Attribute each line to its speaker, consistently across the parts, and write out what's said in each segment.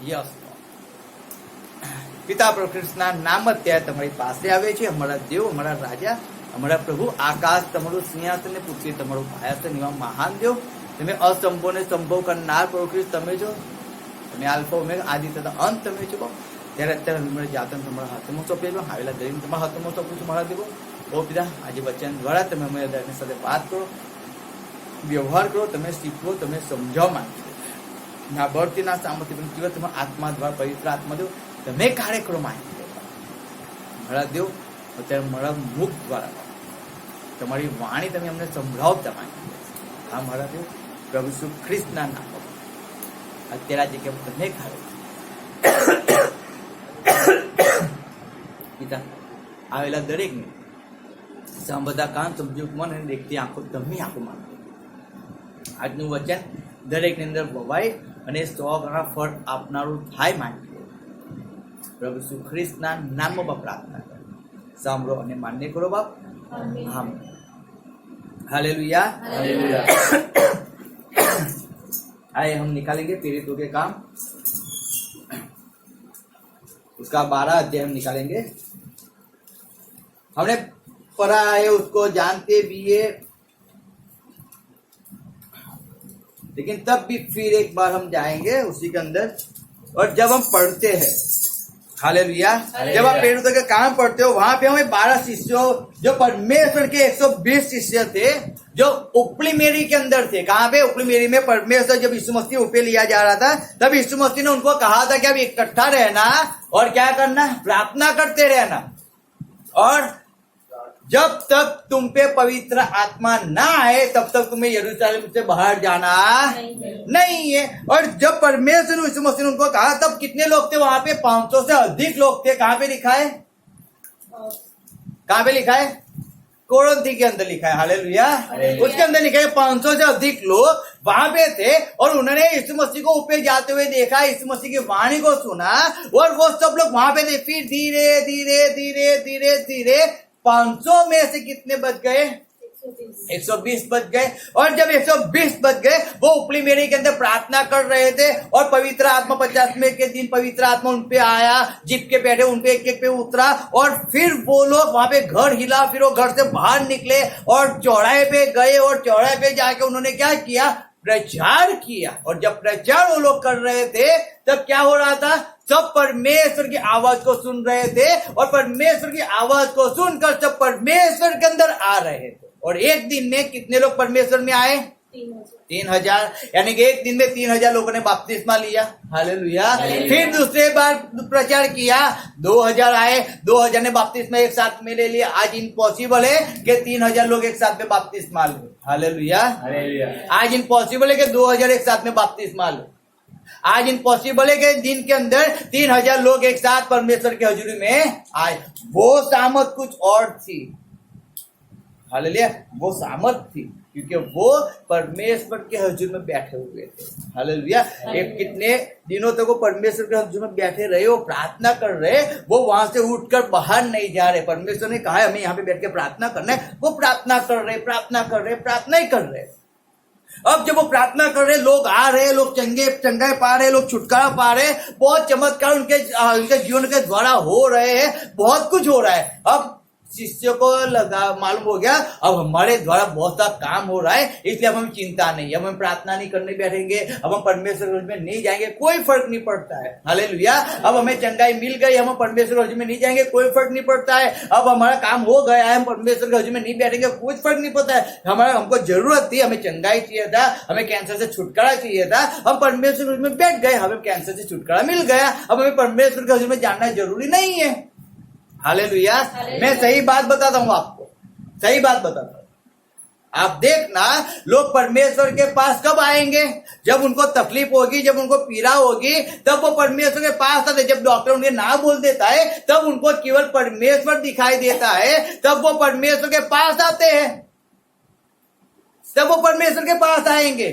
Speaker 1: Yes પિતા પ્રભુ ખ્રિસ્તના નામ અત્યારે તમારી પાસે આવે છે. અમારા દેવ, અમારા રાજા, અમારા પ્રભુ, આકાશ તમારું સિંહાસન ને પૃથ્વી તમારું પાયાસન, એવા મહાન દેવ, તમે અસંભવને સંભવ કરનાર પ્રભુ ખ્રિસ્ત તમે છો. તમે આલ્ફા ઓમેગા આદિ તથા અંત તમે છો. ત્યારે અત્યારે મારી જાતને તમારા હાથમાં સોંપી દો. આવેલા દરેક તમારા હાથમાં સોંપું છું મારા દેવો. ઓ પિતા, આજે વચન દ્વારા તમે અમારા દરેકની સાથે વાત કરો, વ્યવહાર કરો, તમે શીખવો, તમે સમજાવો. માંગો ના બળથી ના સામર્થ્ય પણ કેવળ તમારા આત્મા દ્વારા, પવિત્ર આત્મા દેવ તમે કાર્ય કરો. મારા દેવ અત્યારે મારા મુખ દ્વારા તમારી વાણી તમે અમને સંભળાવતા માંગી. હા મારા દેવ, પ્રભુ ઈસુ ખ્રિસ્તના નામમાં અત્યારે આજે કેમ તમે કાર્ય પિતા, આવેલા દરેકને સાંભળતા કાન, સમજ્યું મન અને દેખતી આંખો તમે આંખો માંગો. આજનું વચન દરેકની અંદર વવાય અને 100 ગણા ફળ આપનારું થાય માંગીએ. પ્રભુ ઈસુ ખ્રિસ્તના નામમાં પ્રાર્થના કરો, સાંભળો અને માન્ય કરો બાપ. આમીન. Hallelujah hallelujah. आइए हम निकालेंगे पीड़ितों के काम, उसका 12 अध्याय हम निकालेंगे. हमने पढ़ा है उसको जानते भी है, लेकिन तब भी फिर एक बार हम जाएंगे उसी के अंदर. और जब हम पढ़ते हैं हालेलुया, जब आप पीड़ितों के काम पढ़ते हो, वहां पे हमें 12 शिष्यों, जो परमेश्वर के 120 शिष्य थे, जो उपली मेरी के अंदर थे. कहां पे? उपली मेरी में परमेश्वर जब यीशु मसीह ऊपर लिया जा रहा था, तब यीशु मसीह ने उनको कहा था कि अब इकट्ठा रहना और क्या करना? प्रार्थना करते रहना. और जब तक तुम पे पवित्र आत्मा ना आए तब तक तुम्हें यरूशलेम से बाहर जाना नहीं है. और जब परमेश्वर यीशु मसीह ने उनको कहा, तब कितने लोग थे वहां पे? 500 से अधिक लोग थे. कहां पे लिखा है? कहां पे लिखा है? कोरिन्थी के अंदर लिखा है. हालेलुया. उसके अंदर लिखा है 500 से अधिक लोग वहां पे थे, और उन्होंने यीशु मसीह को ऊपर जाते हुए देखा, यीशु मसीह की वाणी को सुना, और वो सब लोग वहां पे थे. फिर धीरे धीरे धीरे धीरे धीरे 500 में से कितने बच गए? 120 बच गए. और जब 120 बच गए, वो उपली मेरी के अंदर प्रार्थना कर रहे थे, और पवित्र आत्मा 50वें के दिन पवित्र आत्मा उन पे आया, जिप के बैठे उन पे एक एक पे उतरा. और फिर वो लोग वहां पे घर हिला, फिर वो घर से बाहर निकले और चौराहे पे गए, और चौराहे पे जाके उन्होंने क्या किया? प्रचार किया. और जब प्रचार वो लोग कर रहे थे, तब क्या हो रहा था? सब परमेश्वर की आवाज को सुन रहे थे, और परमेश्वर की आवाज को सुनकर सब परमेश्वर के अंदर आ रहे थे. और एक दिन में कितने लोग परमेश्वर में आए? 3000. यानी कि एक दिन में 3000 लोगों ने बपतिस्मा लिया. हालेलुया. फिर दूसरे बार प्रचार किया, 2000 आए, 2000 ने बपतिस्मा एक साथ में ले लिया. आज इम्पॉसिबल है कि 3000 लोग एक साथ में बपतिस्मा ले. हालेलुया. आज इम्पॉसिबल है कि 2000 एक साथ में बपतिस्मा ले. आज इम्पॉसिबल है कि दिन के अंदर 3000 लोग एक साथ परमेश्वर की हजूरी में आए. वो सामत कुछ और थी. हालेलुया. वो सामत थी क्योंकि वो परमेश्वर के हजूर में बैठे हुए थे. हालेलुया. एक कितने दिनों तक वो परमेश्वर के हजूर में बैठे रहे, वो प्रार्थना कर रहे, वो वहां से उठकर बाहर नहीं जा रहे. परमेश्वर ने कहा हमें यहाँ पे बैठ के प्रार्थना करना है, वो प्रार्थना कर रहे, प्रार्थना कर रहे, प्रार्थना ही कर रहे. अब जब वो प्रार्थना कर रहे, लोग आ रहे, लोग चंगाई पा रहे, लोग छुटकारा पा रहे, बहुत चमत्कार उनके जीवन के द्वारा हो रहे हैं, बहुत कुछ हो रहा है. अब शिष्य को लगा, मालूम हो गया अब हमारे द्वारा बहुत सा काम हो रहा है, इसलिए अब हमें चिंता नहीं, अब हम प्रार्थना नहीं करने बैठेंगे, अब हम परमेश्वर में नहीं जाएंगे, कोई फर्क नहीं पड़ता है. हालेलुया. अब हमें चंगाई मिल गई, हम परमेश्वर में नहीं जाएंगे, कोई फर्क नहीं पड़ता है. अब हमारा काम हो गया है, हम परमेश्वर के में नहीं बैठेंगे, कोई फर्क नहीं पड़ता है. हमको जरूरत थी, हमें चंगाई चाहिए था, हमें कैंसर से छुटकारा चाहिए था, हम परमेश्वर में बैठ गए, हमें कैंसर से छुटकारा मिल गया. अब हमें परमेश्वर के में जानना जरूरी नहीं है. हालेलुया. मैं सही बात बताता हूं आपको, सही बात बताता हूं. आप देखना, लोग परमेश्वर के पास कब आएंगे? जब उनको तकलीफ होगी, जब उनको पीड़ा होगी, तब वो परमेश्वर के पास आते. जब डॉक्टर उनके ना बोल देता है, तब उनको केवल परमेश्वर दिखाई देता है, तब वो परमेश्वर के पास आते हैं, तब वो परमेश्वर के पास आएंगे.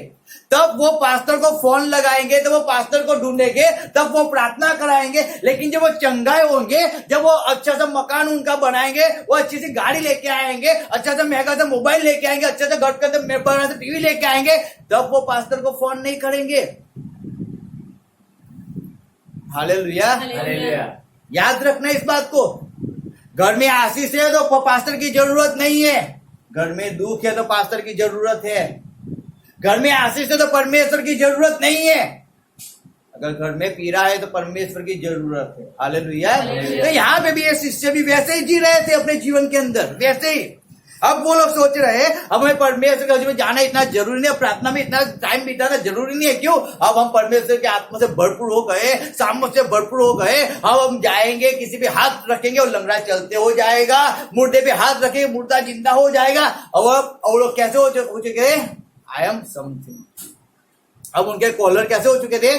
Speaker 1: तब वो पास्टर को फोन लगाएंगे, तब वो पास्टर को ढूंढेंगे, तब वो प्रार्थना कराएंगे. लेकिन जब वो चंगाए होंगे, जब वो अच्छा सा मकान उनका बनाएंगे, वो अच्छी सी गाड़ी लेके आएंगे, अच्छा सा महंगा सा मोबाइल लेके आएंगे, अच्छा सा घर के अंदर बड़ा सा टीवी लेके आएंगे, तब वो पास्टर को फोन नहीं करेंगे. हालेलुया।
Speaker 2: हालेलुया।
Speaker 1: याद रखना इस बात को। घर में आशीष है तो पास्टर की जरूरत नहीं है, घर में दुख है तो पास्टर की जरूरत है। घर में आशीष है तो परमेश्वर की जरूरत नहीं है, अगर घर में पीड़ा है तो परमेश्वर की जरूरत है। हालेलुया। तो यहाँ पे भी ये शिष्य भी वैसे ही जी रहे थे अपने जीवन के अंदर, वैसे ही। अब वो लोग सोच रहे हैं हमें परमेश्वर के में जाना इतना जरूरी नहीं है, प्रार्थना में इतना टाइम बिताना जरूरी नहीं है। क्यों? अब हम परमेश्वर के आत्मा से भरपूर हो गए, सामर्थ से भरपूर हो गए। अब हम जाएंगे, किसी पे हाथ रखेंगे और लंगड़ा चलते हो जाएगा, मुर्दे पे हाथ रखेंगे मुर्दा जिंदा हो जाएगा। अब लोग कैसे हो चुके? I am something. अब उनके कॉलर कैसे हो चुके थे?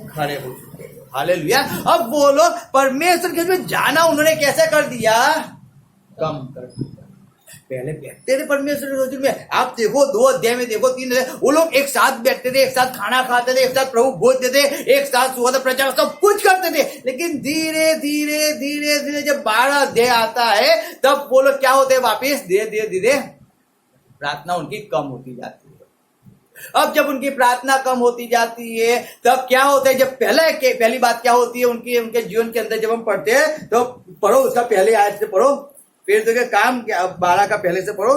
Speaker 1: खड़े हो चुके। हालेलुया। अब वो लोग परमेश्वर के में जाना उन्होंने कैसे कर दिया? कम कर दिया। पहले बैठते थे परमेश्वर में, आप देखो 2 अध्याय में देखो 3 अध्याय, वो लोग एक साथ बैठते थे, एक साथ खाना खाते थे, एक साथ प्रभु बोलते थे, एक साथ सुबह प्रचार सब कुछ करते थे। लेकिन धीरे धीरे धीरे धीरे जब 12 अध्याय आता है तब वो लोग क्या होते हैं? वापिस धीरे धीरे धीरे प्रार्थना उनकी कम होती जाती है। अब जब उनकी प्रार्थना कम होती जाती है तब क्या होता है? जब पहली बात क्या होती है उनके जीवन के अंदर, जब हम पढ़ते हैं तो पढ़ो उसका पहले आयत से पढ़ो, फिर तो काम क्या 12 का पहले से पढ़ो।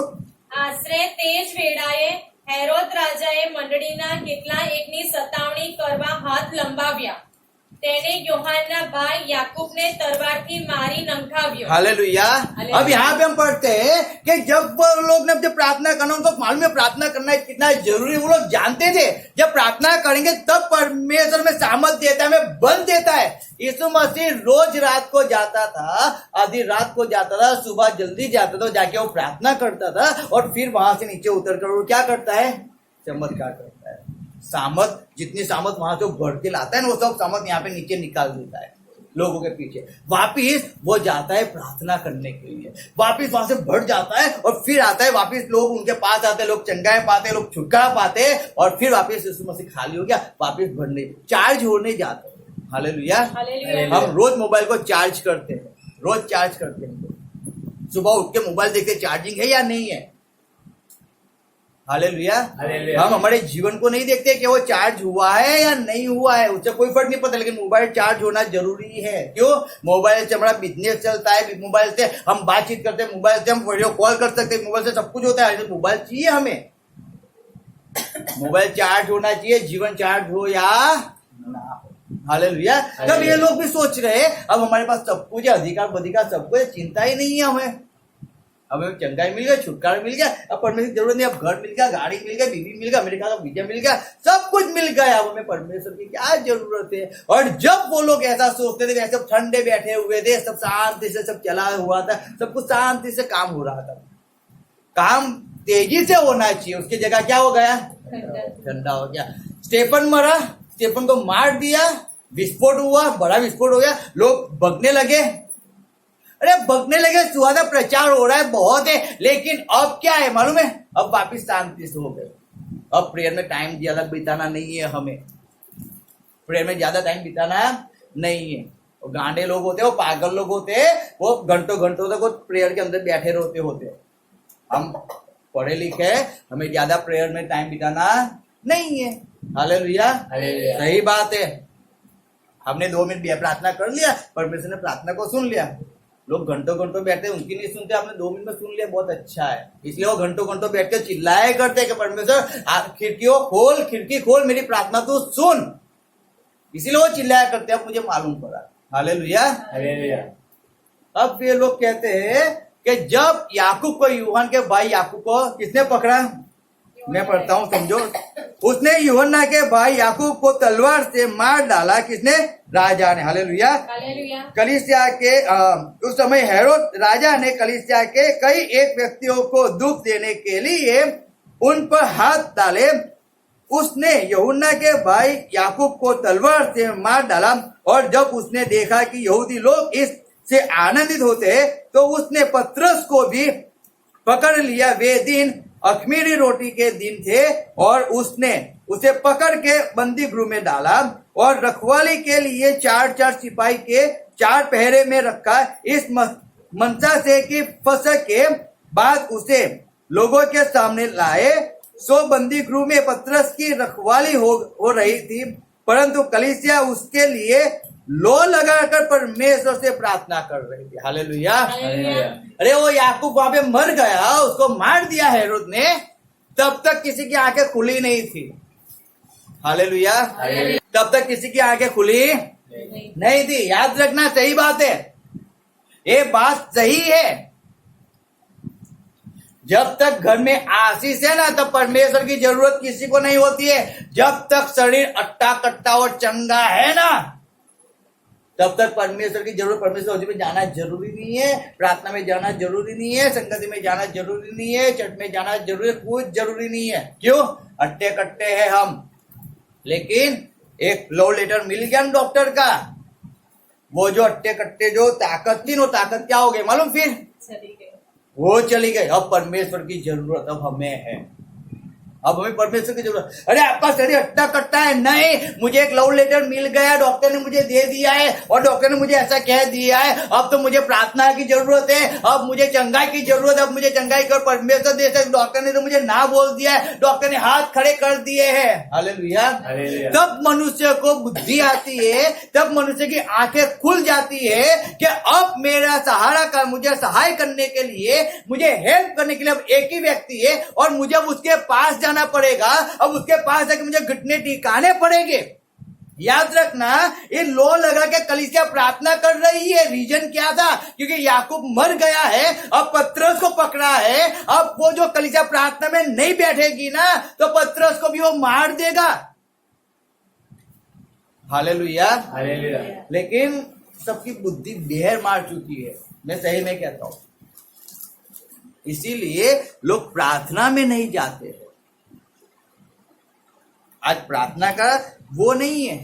Speaker 2: આશરે તે જ વેળાએ હેરોદ રાજાએ મંડળીના કેટલા એકની સતાવણી કરવા હાથ લંબાવ્યા, તેને યોહાનના ભાઈ યાકૂબને તલવારથી મારી નંખાવ્યો।
Speaker 1: हालेलुया। अब यहाँ पे हम पढ़ते हैं कि जब वो लोग ने जब प्रार्थना करना, उनको मालूम है प्रार्थना करना कितना जरूरी है। वो लोग जानते थे जब प्रार्थना करेंगे तब परमेश्वर में सामर्थ देता है, हमें बल देता है। यीशु मसीह रोज रात को जाता था, आधी रात को जाता था, सुबह जल्दी जाता था, जाके वो प्रार्थना करता था और फिर वहां से नीचे उतर कर वो क्या करता है? चमत्कार करता है। सामर्थ, जितनी सामर्थ वहां से भर के लाता है ना, वो सब सामर्थ यहाँ पे नीचे निकाल देता है लोगों के पीछे। वापिस वो जाता है प्रार्थना करने के लिए, वापिस वहां से बढ़ जाता है और फिर आता है वापिस, लोग उनके पास आते हैं, लोग चंगाई पाते, लोग छुटकारा पाते और फिर वापिस यीशु मसीह खाली हो गया, वापिस बढ़ने चार्ज होने जाते हैं। हालेलुया। हम रोज मोबाइल को चार्ज करते हैं, रोज चार्ज करते हैं। सुबह उठ के मोबाइल देखते चार्जिंग है या नहीं है। हालेलुया। हम हमारे जीवन को नहीं देखते कि वो चार्ज हुआ है या नहीं हुआ है, उससे कोई फर्क नहीं पड़ता, लेकिन मोबाइल चार्ज होना जरूरी है। क्यों? मोबाइल से हमारा बिजनेस चलता है, मोबाइल से हम बातचीत करते हैं, मोबाइल से हम वीडियो कॉल कर सकते हैं, मोबाइल से सब कुछ होता है। मोबाइल चाहिए हमें, मोबाइल चार्ज होना चाहिए, जीवन चार्ज हो या ना हो। हालेलुया। तब ये लोग भी सोच रहे हैं अब हमारे पास सब कुछ है, अधिकार सब कुछ, चिंता ही नहीं है हमें चंगाई मिल गया, छुटकारा मिल गया, अब परमेश्वर की जरूरत नहीं, अब घर मिल गया, गाड़ी मिल गया, बीवी मिल गया, अमेरिका का वीजा मिल गया, सब कुछ मिल गया, अब हमें परमेश्वर की क्या जरूरत है। और जब वो लोग ऐसा सोचते थे, सब ठंडे बैठे हुए थे, सब शांति से सब चला हुआ था, सब कुछ शांति से काम हो रहा था। काम तेजी से होना चाहिए, उसकी जगह क्या हो गया? ठंडा हो गया। स्टेफन मरा, स्टेफन को मार दिया, विस्फोट हुआ, बड़ा विस्फोट हो गया, लोग भगने लगे। अरे भगने लगे, सुहाना प्रचार हो रहा है बहुत है, लेकिन अब क्या है मालूम है? अब वापिस शांति से हो गए। अब प्रेयर में टाइम ज्यादा बिताना नहीं है, हमें प्रेयर में ज्यादा टाइम बिताना नहीं है। वो गांडे लोग होते हैं, वो पागल लोग होते हैं, वो घंटों घंटों तक वो प्रेयर के अंदर बैठे रहते होते। हम पढ़े लिखे, हमें ज्यादा प्रेयर में टाइम बिताना नहीं है। हालेलुया। सही बात है। हमने 2 मिनट प्रार्थना कर लिया, परमेश्वर ने प्रार्थना को सुन लिया। लोग घंटों घंटों बैठते, उनकी नहीं सुनते, आपने 2 मिनट में सुन लिया, बहुत अच्छा है। इसलिए वो घंटों घंटों बैठ के चिल्लाया करते कि परमेश्वर खिड़की खोल, मेरी प्रार्थना तो सुन। इसीलिए वो चिल्लाया करते, अब मुझे मालूम पड़ा। हालेलुया। अब ये लोग कहते हैं कि जब याकूब को, यूहन्ना के भाई याकूब को किसने पकड़ा? मैं पढ़ता हूँ, समझो। उसने यूहन्ना के भाई याकूब को तलवार से मार डाला, किसने? राजा ने। हालेलुया। कलीसिया के उस समय हेरोद राजा ने कलीसिया के कई एक व्यक्तियों को दुख देने के लिए उन पर हाथ डाले। उसने यूहन्ना के भाई याकूब को तलवार से मार डाला और जब उसने देखा कि यहूदी लोग इससे आनंदित होते तो उसने पतरस को भी पकड़ लिया। वे दिन अख़मीरी रोटी के दिन थे और उसने उसे पकड़ के बंदी गृह में डाला और रखवाली के लिए 4 सिपाही के 4 पहरे में रखा। इस मनसा से कि फसह के बाद उसे लोगों के सामने लाए। सो बंदी गृह में पतरस की रखवाली हो रही थी, परंतु कलीसिया उसके लिए लो लगाकर परमेश्वर से प्रार्थना कर रही थी। हालेलुया।
Speaker 2: हालेलुया।
Speaker 1: अरे वो याकूब वहां पे मर गया, उसको मार दिया हेरोद ने, तब तक किसी की आंखें खुली नहीं थी। हालेलुया। तब तक किसी की आंखें खुली नहीं थी। याद रखना, सही बात है, ये बात सही है। जब तक घर में आशीष है ना, तब परमेश्वर की जरूरत किसी को नहीं होती है। जब तक शरीर अट्टा कट्टा और चंगा है ना, तब तक परमेश्वर की जरूरत, परमेश्वर में जाना जरूरी नहीं है, प्रार्थना में जाना जरूरी नहीं है, संगति में जाना जरूरी नहीं है, चर्च में जाना जरूरी, कुछ जरूरी नहीं है। क्यों? अट्टे कट्टे हैं हम। लेकिन एक लव लेटर मिल गया डॉक्टर का, वो जो अट्टे कट्टे जो ताकत थी, वो ताकत क्या हो गई मालूम? फिर
Speaker 2: चली गई।
Speaker 1: वो चली गई। अब परमेश्वर की जरूरत अब हमें है। अब हमें परमेश्वर की जरूरत। अरे आपका शरीर अट्टा कट्टा है, नहीं, मुझे एक लव लेटर मिल गया, डॉक्टर ने मुझे दे दिया है और डॉक्टर ने मुझे ऐसा कह दिया है, अब तो मुझे प्रार्थना की जरूरत है, अब मुझे चंगाई की जरूरत है, अब मुझे चंगाई कर परमेश्वर दे सकते। डॉक्टर ने तो मुझे ना बोल दिया है, डॉक्टर ने हाथ खड़े कर दिए हैं। हालेलुया। तब मनुष्य को बुद्धि आती है, तब मनुष्य की आंखें खुल जाती है कि अब मेरा सहारा कर, मुझे सहाय करने के लिए, मुझे हेल्प करने के लिए अब एक ही व्यक्ति है और मुझे उसके पास जाना पड़ेगा। अब उसके पास जाके मुझे घुटने टिकाने पड़ेंगे। याद रखना, ये लो लगा के कलीसिया प्रार्थना कर रही है। रीजन क्या था? क्योंकि याकूब मर गया है, अब पतरस को पकड़ा है। अब वो जो कलीसिया प्रार्थना में नहीं बैठेगी ना, तो पतरस को भी वो मार देगा। हालेलुया। लेकिन सबकी बुद्धि बेहर मार चुकी है, मैं सही में कहता हूं। इसीलिए लोग प्रार्थना में नहीं जाते हैं। आज प्रार्थना का वो नहीं है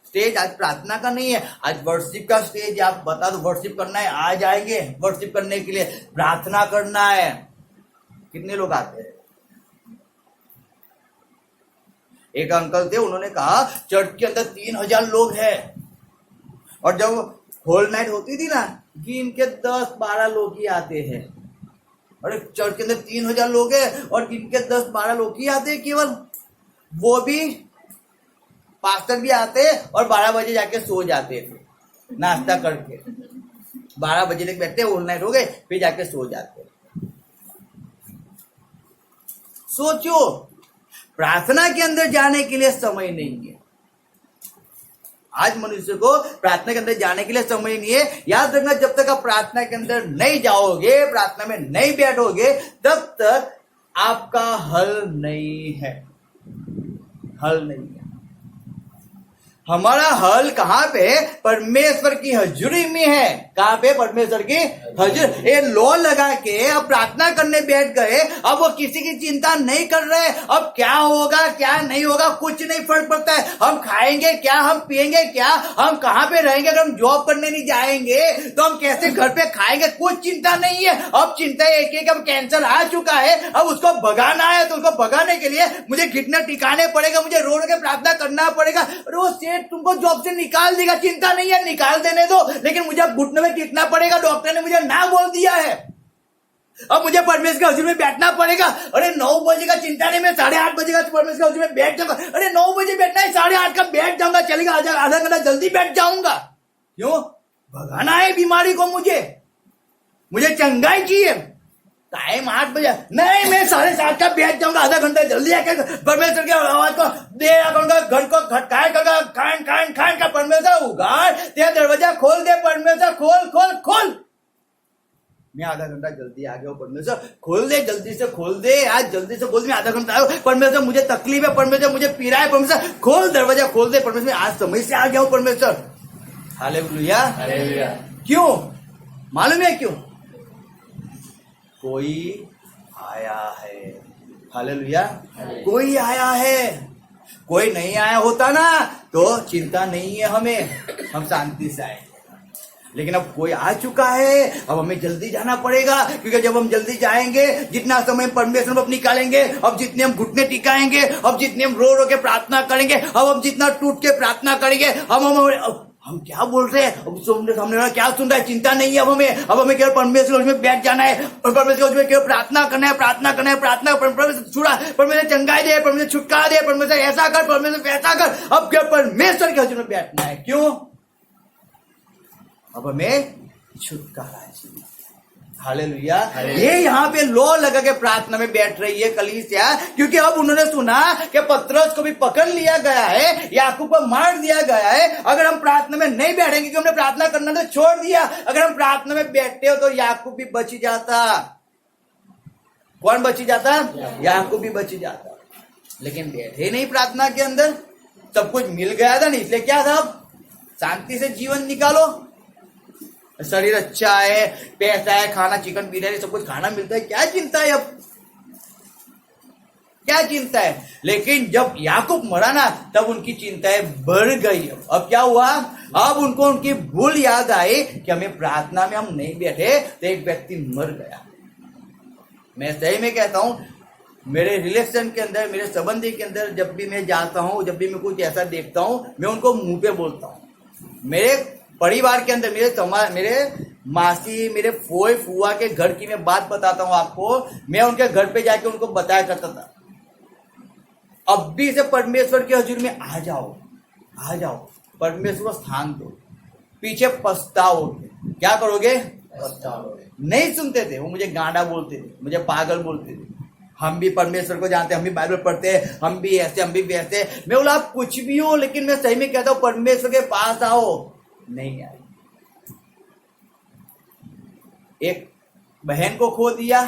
Speaker 1: स्टेज, आज प्रार्थना का नहीं है, आज वर्शिप का स्टेज। आप बता दो वर्शिप करना है, आ जाएंगे वर्शिप करने के लिए। प्रार्थना करना है, कितने लोग आते हैं? एक अंकल थे, उन्होंने कहा चर्च के अंदर 3000 लोग हैं, और जब होल नाइट होती थी ना, गिन के 10-12 लोग ही आते हैं। अरे चर्च के अंदर 3000 लोग हैं और गिन के 10-12 लोग ही आते हैं केवल। वो भी पास्टर भी आते और 12 बजे जाके सो जाते थे नाश्ता करके। 12 बजे तक बैठते, ऑल नाइट हो गए, फिर जाके सो जाते। सोचो, प्रार्थना के अंदर जाने के लिए समय नहीं है। आज मनुष्य को प्रार्थना के अंदर जाने के लिए समय नहीं है। याद रखना, जब तक आप प्रार्थना के अंदर नहीं जाओगे, प्रार्थना में नहीं बैठोगे, तब तक आपका हल नहीं है। हल नहीं है। हमारा हल कहाँ पे है? परमेश्वर की हजूरी में है। कहाँ पे? परमेश्वर की हजूरी। ये लो लगा के अब प्रार्थना करने बैठ गए, अब वो किसी की चिंता नहीं कर रहे। अब क्या होगा क्या नहीं होगा कुछ नहीं फर्क पड़ता है। हम खाएंगे क्या, हम पिएंगे क्या, हम कहाँ पे रहेंगे, अगर हम जॉब करने नहीं जाएंगे तो हम कैसे घर पे खाएंगे, कुछ चिंता नहीं है। अब चिंता एक है कि अब कैंसर आ चुका है, अब उसको भगाना है, तो उसको भगाने के लिए मुझे घुटने टिकाने पड़ेगा, मुझे रो रो के प्रार्थना करना पड़ेगा। रोज तुमको जॉब से निकाल देगा, चिंता नहीं है, निकाल देने दो, लेकिन मुझे घुटने में टिकना पड़ेगा, डॉक्टर ने मुझे ना बोल दिया है। अब मुझे परमेश्वर के हजूर में बैठना पड़ेगा। अरे 9 बजे का चिंता नहीं, मैं 8:30 बजे का परमेश्वर के हजूर में बैठ जाऊंगा। अरे 9 बजे बैठना है, 8:30 का बैठ जाऊंगा, चलेगा, आधा घंटा जल्दी बैठ जाऊंगा। क्यों? भगाना है बीमारी को, मुझे चंगाई चाहिए। टाइम 8 बजे नहीं, मैं 7:30 का बैठ जाऊंगा, आधा घंटा जल्दी आके परमेश्वर की आवाज को दे करूंगा, घर को खटकाए करूंगा, खान का परमेश्वर उगाड़, तेरा दरवाजा खोल दे परमेश्वर, खोल। मैं आधा घंटा जल्दी आ गया हूँ, परमेश्वर खोल दे, जल्दी से खोल दे, आज जल्दी से खोल दे, मैं आधा घंटा आया हूँ, परमेश्वर मुझे तकलीफ है, परमेश्वर मुझे पीड़ा है, परमेश्वर खोल, दरवाजा खोल दे परमेश्वर, आज समय से आ गया हूँ परमेश्वर। हालेलुया। क्यों मालूम है? क्यों? कोई आया है। हालेलुया। कोई आया है। कोई नहीं आया होता ना तो चिंता नहीं है हमें, हम शांति से आए। लेकिन अब कोई आ चुका है, अब हमें जल्दी जाना पड़ेगा, क्योंकि जब हम जल्दी जाएंगे, जितना समय परमेश्वर में निकालेंगे, अब जितने हम घुटने टिकाएंगे, अब जितने हम रो के प्रार्थना करेंगे, अब हम जितना टूट के प्रार्थना करेंगे, हम क्या बोल रहे हैं, अब सामने वाला क्या सुन रहा है, चिंता नहीं है अब हमें केवल परमेश्वर में बैठ जाना है और परमेश्वर में केवल प्रार्थना करना है, परमेश्वर छुड़ा, परमेश्वर चंगाई दे, परमेश्वर छुटकारा दे, परमेश्वर ऐसा कर, परमेश्वर वैसा कर। अब केवल परमेश्वर के हजूर में बैठना है। क्यों? अब हमें छुटकारा चाहिए। हालेलुया। ये यहाँ पे लो लगा के प्रार्थना में बैठ रही है कलीसिया, क्योंकि अब उन्होंने सुना कि पतरस को भी पकड़ लिया गया है, याकूब को मार दिया गया है। अगर हम प्रार्थना में नहीं बैठेंगे, क्योंकि हमने प्रार्थना करना तो छोड़ दिया, अगर हम प्रार्थना में बैठते हो तो याकूब भी बच जाता। कौन बच जाता? याकूब भी बच जाता। लेकिन बैठे नहीं प्रार्थना के अंदर, सब कुछ मिल गया था, नहीं इसलिए क्या था, अब शांति से जीवन निकालो। शरीर अच्छा है, पैसा है, खाना चिकन बिरयानी सब कुछ खाना मिलता है, क्या चिंता है, अब क्या चिंता है। लेकिन जब याकूब मरा ना, तब उनकी चिंताएं बढ़ गई। अब क्या हुआ, अब उनको उनकी भूल याद आई कि हमें प्रार्थना में हम नहीं बैठे तो एक व्यक्ति मर गया। मैं सही में कहता हूं, मेरे रिलेशन के अंदर, मेरे संबंधी के अंदर जब भी मैं जाता हूं, जब भी मैं कुछ ऐसा देखता हूं, मैं उनको मुंह पे बोलता हूं। मेरे परिवार के अंदर, मेरे समाज, मेरे मासी, मेरे फोए फुआ के घर की मैं बात बताता हूं आपको, मैं उनके घर पे जाके उनको बताया करता था, अब भी से परमेश्वर के हजूर में आ जाओ, आ जाओ, परमेश्वर को स्थान दो, पीछे पछताओगे। क्या करोगे? पछताओगे। नहीं सुनते थे वो, मुझे गांडा बोलते थे, मुझे पागल बोलते थे। हम भी परमेश्वर को जानते, हम भी बाइबल पढ़ते हैं, हम भी ऐसे, हम भी वैसे। मैं बोला आप कुछ भी हो, लेकिन मैं सही में कहता हूं परमेश्वर के पास आओ। नहीं आए। एक बहन को खो दिया,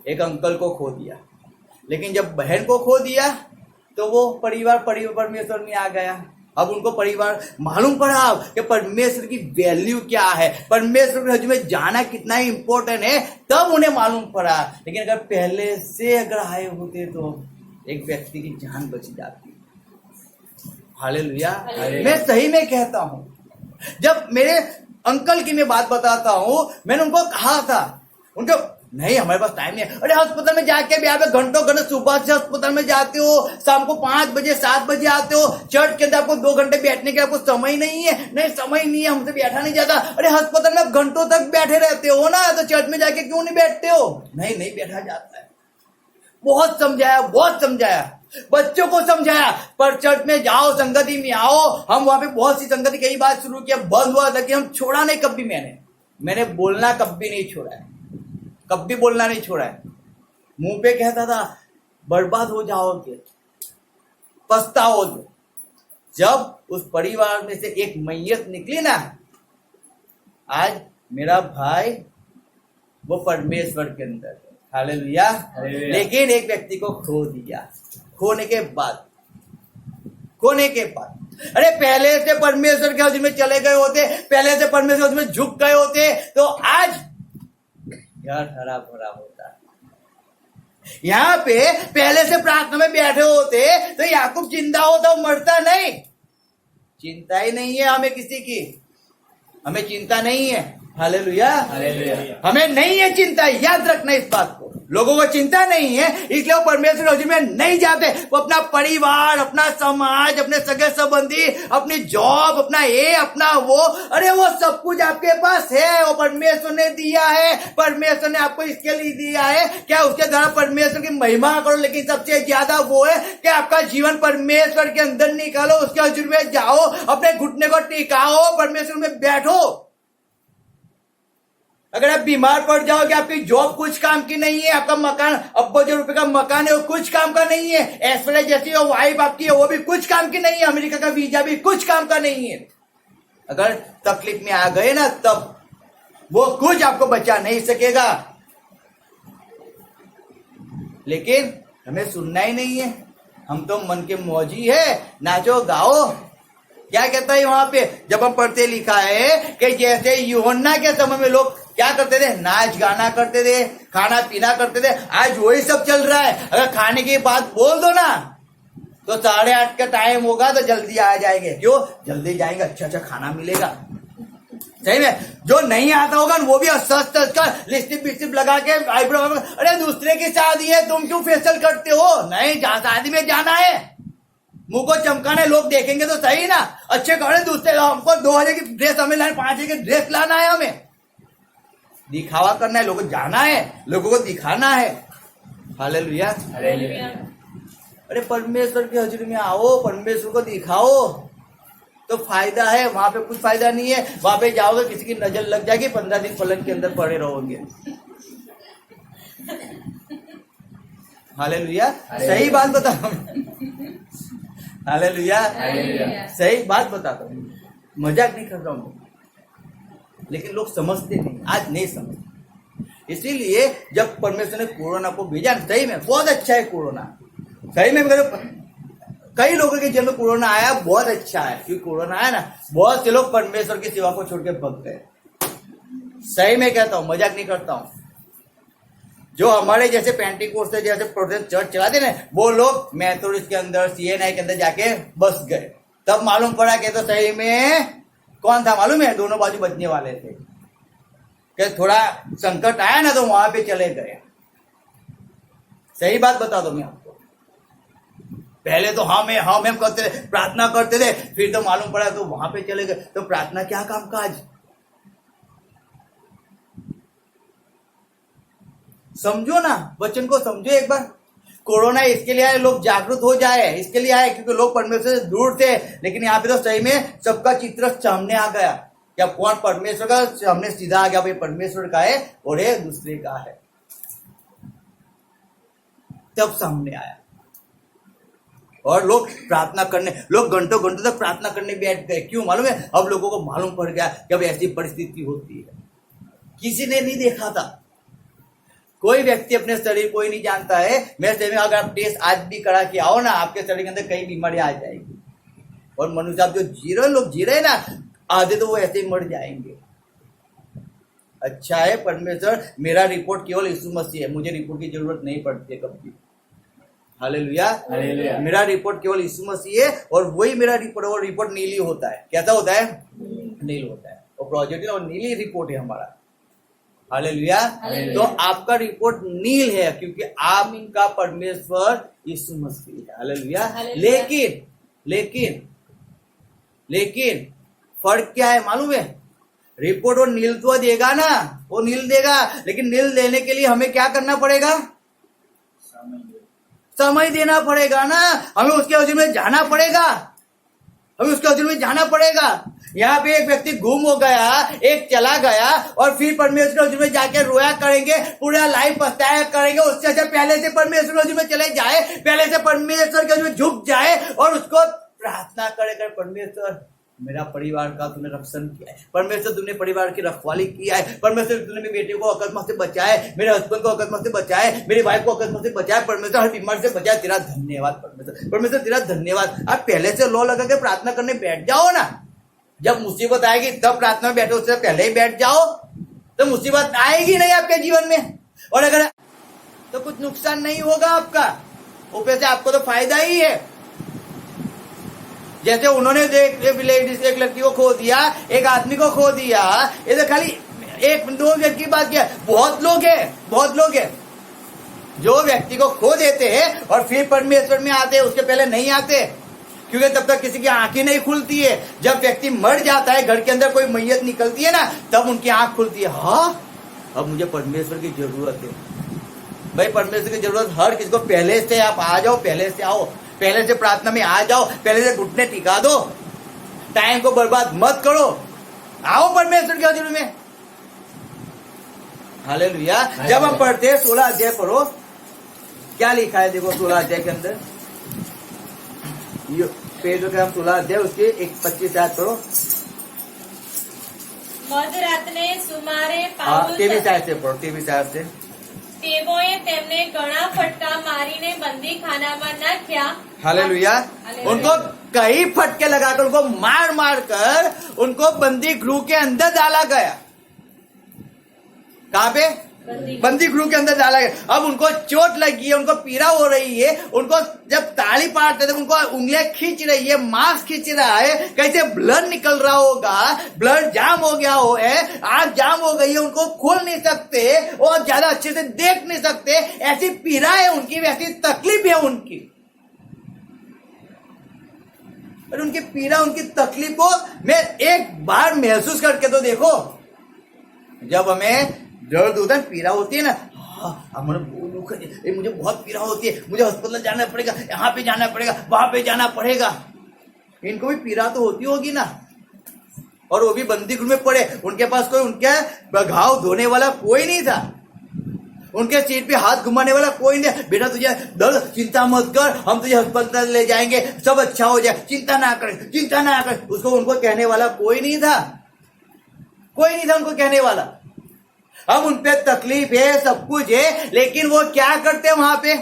Speaker 1: एक अंकल को खो दिया। लेकिन जब बहन को खो दिया तो वो परिवार परमेश्वर में आ गया। अब उनको परिवार मालूम पड़ा कि परमेश्वर की वैल्यू क्या है, परमेश्वर के हजूर में जाना कितना इंपॉर्टेंट है, तब उन्हें मालूम पड़ा। लेकिन अगर पहले से अगर आए होते तो एक व्यक्ति की जान बच जाती। हालेलुया। मैं सही में कहता हूं, जब मेरे अंकल की मैं बात बताता हूं, मैंने उनको कहा था, उनको नहीं हमारे पास टाइम नहीं है। अरे अस्पताल में जाके भी आप घंटों घंटे सुबह से अस्पताल में जाते हो, शाम को 5 बजे 7 बजे आते हो, चर्च के अंदर आपको 2 घंटे बैठने के आपको समय नहीं है। नहीं समय नहीं है, हमसे बैठा नहीं जाता। अरे अस्पताल में आप घंटों तक बैठे रहते हो ना, तो चर्च में जाके क्यों नहीं बैठते हो? नहीं बैठा जाता है। बहुत समझाया, बहुत समझाया, बच्चों को समझाया, पर चर्च में जाओ, संगति में आओ। हम वहां पे बहुत सी संगति कई बार शुरू किया, बंद हुआ था कि हम छोड़ा नहीं कभी। मैंने बोलना कभी नहीं छोड़ा है, कभी बोलना नहीं छोड़ा है। मुंह पे कहता था बर्बाद हो जाओगे, पछताओगे। जब उस परिवार में से एक मैयत निकली ना, आज मेरा भाई वो परमेश्वर के अंदर है। हालेलुया। लेकिन एक व्यक्ति को खो दिया। खोने के बाद, अरे पहले से परमेश्वर के हजूर में चले गए होते, पहले से परमेश्वर के हजूर में झुक गए होते, तो आज घर हरा भरा होता। यहाँ पे पहले से प्रार्थना में बैठे होते तो याकूब जिंदा होता, मरता नहीं। चिंता ही नहीं है हमें किसी की, हमें चिंता नहीं है। हालेलुया। हमें नहीं है चिंता, याद रखना इस बात को। लोगों को चिंता नहीं है, इसलिए वो परमेश्वर हजूर में नहीं जाते। वो अपना परिवार, अपना समाज, अपने सगे संबंधी, अपनी जॉब, अपना ये, अपना वो, अरे वो सब कुछ आपके पास है, वो परमेश्वर ने दिया है। परमेश्वर ने आपको इसके लिए दिया है क्या? उसके द्वारा परमेश्वर की महिमा करो। लेकिन सबसे ज्यादा वो है कि आपका जीवन परमेश्वर के अंदर निकालो, उसके हजूर में जाओ, अपने घुटने को टिकाओ, परमेश्वर में बैठो। अगर आप बीमार पड़ जाओगे, आपकी जॉब कुछ काम की नहीं है, आपका मकान 80,000 रुपए का मकान है वो कुछ काम का नहीं है, ऐश्वर्या जैसी वो वाइफ आपकी है वो भी कुछ काम की नहीं है, अमेरिका का वीजा भी कुछ काम का नहीं है। अगर तकलीफ में आ गए ना, तब वो कुछ आपको बचा नहीं सकेगा। लेकिन हमें सुनना ही नहीं है, हम तो मन के मौजी है, नाचो गाओ। क्या कहता है वहां पे, जब हम पढ़ते लिखा है कि जैसे यूहन्ना के समय में लोग क्या करते थे, नाच गाना करते थे, खाना पीना करते थे, आज वही सब चल रहा है। अगर खाने की बात बोल दो ना, तो 8:30 का टाइम होगा तो जल्दी आ जाएंगे। क्यों? जल्दी जाएंगे, अच्छा खाना मिलेगा। सही में जो नहीं आता होगा वो भी सच का लिपस्टिक बिस्टिक लगा के आईब्रो, अरे दूसरे की शादी है तुम क्यों फेशियल करते हो? नहीं, शादी में जाना है, मुंह को चमकाना है, लोग देखेंगे तो सही ना। अच्छे कपड़े दूसरे, हमको 2,000 की ड्रेस हमें लाना, 5,000 की ड्रेस लाना है, हमें दिखावा करना है, लोगों को जाना है, लोगों को दिखाना है। हालेलुया। अरे परमेश्वर के हजूर में आओ, परमेश्वर को दिखाओ। तो फायदा है, वहां पे कुछ फायदा नहीं है। वहां पे जाओगे किसी की नजर लग जाएगी, 15 दिन पलंग के अंदर पड़े रहोगे। हालेलुया, सही बात बताता हूँ। हालेलुया, सही बात बताता हूँ, मजाक नहीं कर रहा हूँ। लेकिन लोग समझते नहीं, आज नहीं समझते। इसीलिए जब परमेश्वर ने कोरोना को भेजा, सही में बहुत अच्छा है कोरोना, सही में कई लोगों के जीवन में कोरोना आया, बहुत अच्छा है। क्योंकि कोरोना आया ना, बहुत से लोग परमेश्वर की सेवा को छोड़ के भग गए। सही में कहता हूँ, मजाक नहीं करता हूँ। जो हमारे जैसे पेंटिकोस्ट से जैसे प्रोटेस्टेंट चर्च चलाते ना, वो लोग मेथोडिस्ट के अंदर, सीएनआई के अंदर जाके बस गए। तब मालूम पड़ा कि तो सही में कौन था मालूम है, दोनों बाजू बचने वाले थे। कि थोड़ा संकट आया ना तो वहां पे चले गए। सही बात बता दो मैं आपको। पहले तो हम करते थे, प्रार्थना करते थे, फिर तो मालूम पड़ा तो वहां पे चले गए। तो प्रार्थना क्या काम काज? समझो ना, वचन को समझो एक बार। कोरोना इसके लिए आए, लोग जागरूक हो जाए, इसके लिए आए क्योंकि लोग परमेश्वर से दूर थे। लेकिन यहाँ पे तो सही में सबका चित्र सामने आ गया। क्या कौन परमेश्वर का सामने सीधा आ गया, भाई परमेश्वर का है और ये दूसरे का है। तब सामने आया और लोग प्रार्थना करने, लोग घंटों घंटों तक प्रार्थना करने बैठ गए। क्यों मालूम है? अब लोगों को मालूम पड़ गया कि अब ऐसी परिस्थिति होती है। किसी ने नहीं देखा था। कोई व्यक्ति अपने शरीर को ही नहीं जानता है। मेरे शरीर में अगर आप टेस्ट आज भी करा के आओ ना, आपके शरीर के अंदर कई बीमारियां आ जाएगी। और मनुष्य आप जो लोग जी रहे ना, आधे तो वो ऐसे ही मर जाएंगे। अच्छा है परमेश्वर, मेरा रिपोर्ट केवल यीशु मसीह है, मुझे रिपोर्ट की जरूरत नहीं पड़ती है कभी। हालेलुया, मेरा रिपोर्ट केवल यीशु मसीह है और वही मेरा रिपोर्ट, और रिपोर्ट नीली होता है। कैसा होता है? नील होता है। और पॉजिटिव और नीली रिपोर्ट है हमारा। हालेलुया। तो आपका रिपोर्ट नील है क्योंकि आपका परमेश्वर यीशु मसीह है। हालेलुया। लेकिन फर्क क्या है मालूम है? रिपोर्ट वो नील तो देगा ना, वो नील देगा, लेकिन नील देने के लिए हमें क्या करना पड़ेगा? समय देना पड़ेगा ना। हमें उसके अधीन में जाना पड़ेगा। यहाँ पे एक व्यक्ति गुम हो गया, एक चला गया और फिर परमेश्वर के में जाके रोया करेंगे, पूरा लाइफ पछताया करेंगे। उससे अच्छा पहले से परमेश्वर में चले जाए, पहले से परमेश्वर के में झुक जाए और उसको प्रार्थना करेगा, परमेश्वर मेरा परिवार का तूने रक्षण किया है, परमेश्वर तूने परिवार की रखवाली किया है, परमेश्वर तूने मेरे बेटे को अकस्मात से बचाए, मेरे हस्बैंड को अकस्मात से बचाए, मेरी वाइफ को अकस्मात से बचाए, परमेश्वर हर बीमारी से बचाए। तेरा धन्यवाद परमेश्वर तेरा धन्यवाद। आप पहले से लो लगा के प्रार्थना करने बैठ जाओ ना। जब मुसीबत आएगी तब प्रार्थना में बैठो, उससे पहले ही बैठ जाओ तो मुसीबत आएगी नहीं आपके जीवन में। और अगर तो कुछ नुकसान नहीं होगा आपका, ऊपर से आपको तो फायदा ही है। जैसे उन्होंने एक लड़की को खो दिया, एक आदमी को खो दिया, ये तो खाली एक दो व्यक्ति की बात किया। बहुत लोग हैं जो व्यक्ति को खो देते हैं और फिर परमेश्वर में आते हैं, उसके पहले नहीं आते क्योंकि तब तक किसी की आंखें नहीं खुलती है। जब व्यक्ति मर जाता है, घर के अंदर कोई मैयत निकलती है ना, तब उनकी आंख खुलती है। हाँ, अब मुझे परमेश्वर की जरूरत है। भाई परमेश्वर की जरूरत हर किसी को। पहले से आप आ जाओ, पहले से आओ, पहले से प्रार्थना में आ जाओ, पहले से घुटने टिका दो, टाइम को बर्बाद मत करो, आओ परमेश्वर के हजूर में। हालेलुया। जब हम पढ़ते हैं 16 अध्याय पढ़ो, क्या लिखा है देखो 16 अध्याय के अंदर। पेड़ का 16 अध्याय उसके 25 आयत पढ़ो।
Speaker 2: મધરાતને સુમારે
Speaker 1: हाँ,
Speaker 2: પાઉલ
Speaker 1: 23 आयत से पढ़ो, 23 आयत से।
Speaker 2: તેઓએ તેમને ઘણા ફટકા મારીને બંદીખાનામાં નાખ્યા।
Speaker 1: हालेलुया। उनको कई फटके लगाकर, उनको मार कर उनको बंदी गृह के अंदर डाला गया। कहाँ पे? बंदी गृह के अंदर डाला गया। अब उनको चोट लगी है, उनको पीड़ा हो रही है, उनको जब ताली पाड़ते थे उनको उंगलियां खींच रही है, मांस खींच रहा है, कैसे ब्लड निकल रहा होगा, ब्लड जाम हो गया हो है, आंख जाम हो गई है, उनको खोल नहीं सकते और ज्यादा अच्छे से देख नहीं सकते। ऐसी पीड़ा है उनकी, ऐसी तकलीफ है उनकी। और उनकी पीड़ा, उनकी तकलीफ को मैं एक बार महसूस करके तो देखो। जब हमें दर्द होता है, पीड़ा होती है ना, मुझे बहुत पीड़ा होती है, मुझे अस्पताल जाना पड़ेगा, यहाँ पे जाना पड़ेगा, वहां पे जाना पड़ेगा। इनको भी पीड़ा तो होती होगी ना, और वो भी बंदी गृह में पड़े, उनके पास कोई उनके घाव धोने वाला कोई नहीं था, उनके सिर पे हाथ घुमाने वाला कोई नहीं। बेटा तुझे दर्द, चिंता मत कर, हम तुझे अस्पताल ले जाएंगे, सब अच्छा हो जाए, चिंता ना कर, चिंता ना कर, उसको उनको कहने वाला कोई नहीं था, कोई नहीं था उनको कहने वाला। अब उनपे तकलीफ है, सब कुछ है, लेकिन वो क्या करते हैं वहां पे,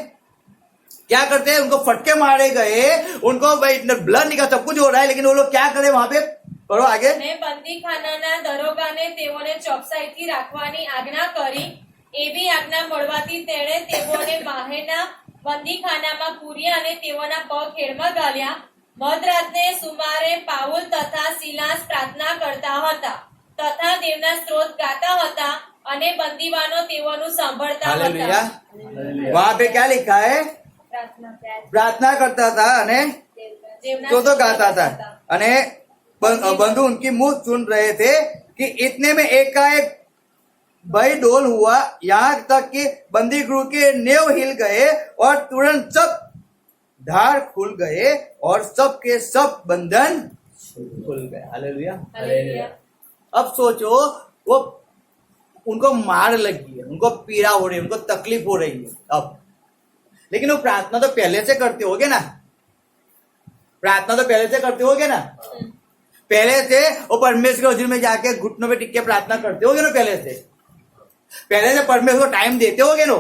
Speaker 1: क्या करते हैं, उनको फटके मारे गए, उनको ब्लड निकला, सब कुछ हो रहा है, लेकिन वो लोग क्या करे वहां पे, पढ़ो आगे।
Speaker 2: બંદી ખાનાના દરોગાને તેઓને ચોકસાઈથી રાખવાની આજ્ઞા કરી, એવી આજ્ઞા મળવાથી તેણે તેઓને બહારના બંદીખાનામાં પૂર્યા અને તેઓના પગ હેડમાં ગાલ્યા. મધરાતને સુમારે પાઉલ તથા સિલાસ પ્રાર્થના કરતા હતા તથા દેવના સ્ત્રોત ગાતા હતા અને બંદીવાનો તેઓનું સાંભળતા
Speaker 1: हालेलुया।
Speaker 2: હતા.
Speaker 1: वहां पे क्या लिखा है, प्रार्थना करता था અને
Speaker 2: દેવના
Speaker 1: तो गाता था, અને बंधु उनकी मुंह सुन रहे थे कि इतने में एकाएक भय डोल हुआ, यहाँ तक कि बंदी गृह के नेव हिल गए और तुरंत सब धार खुल गए और सब के सब बंधन खुल गए। हालेलुया।
Speaker 2: હાલેલુયા.
Speaker 1: अब सोचो, वो उनको मार लगी है, उनको पीड़ा हो रही है, उनको तकलीफ हो रही है अब, लेकिन वो प्रार्थना तो पहले से करते होगे ना, प्रार्थना तो पहले से करते होगे ना, पहले से वो परमेश्वर के हजूर में जाके घुटनों पे टिक के प्रार्थना करते होगे ना, पहले से परमेश्वर को टाइम देते होगे ना,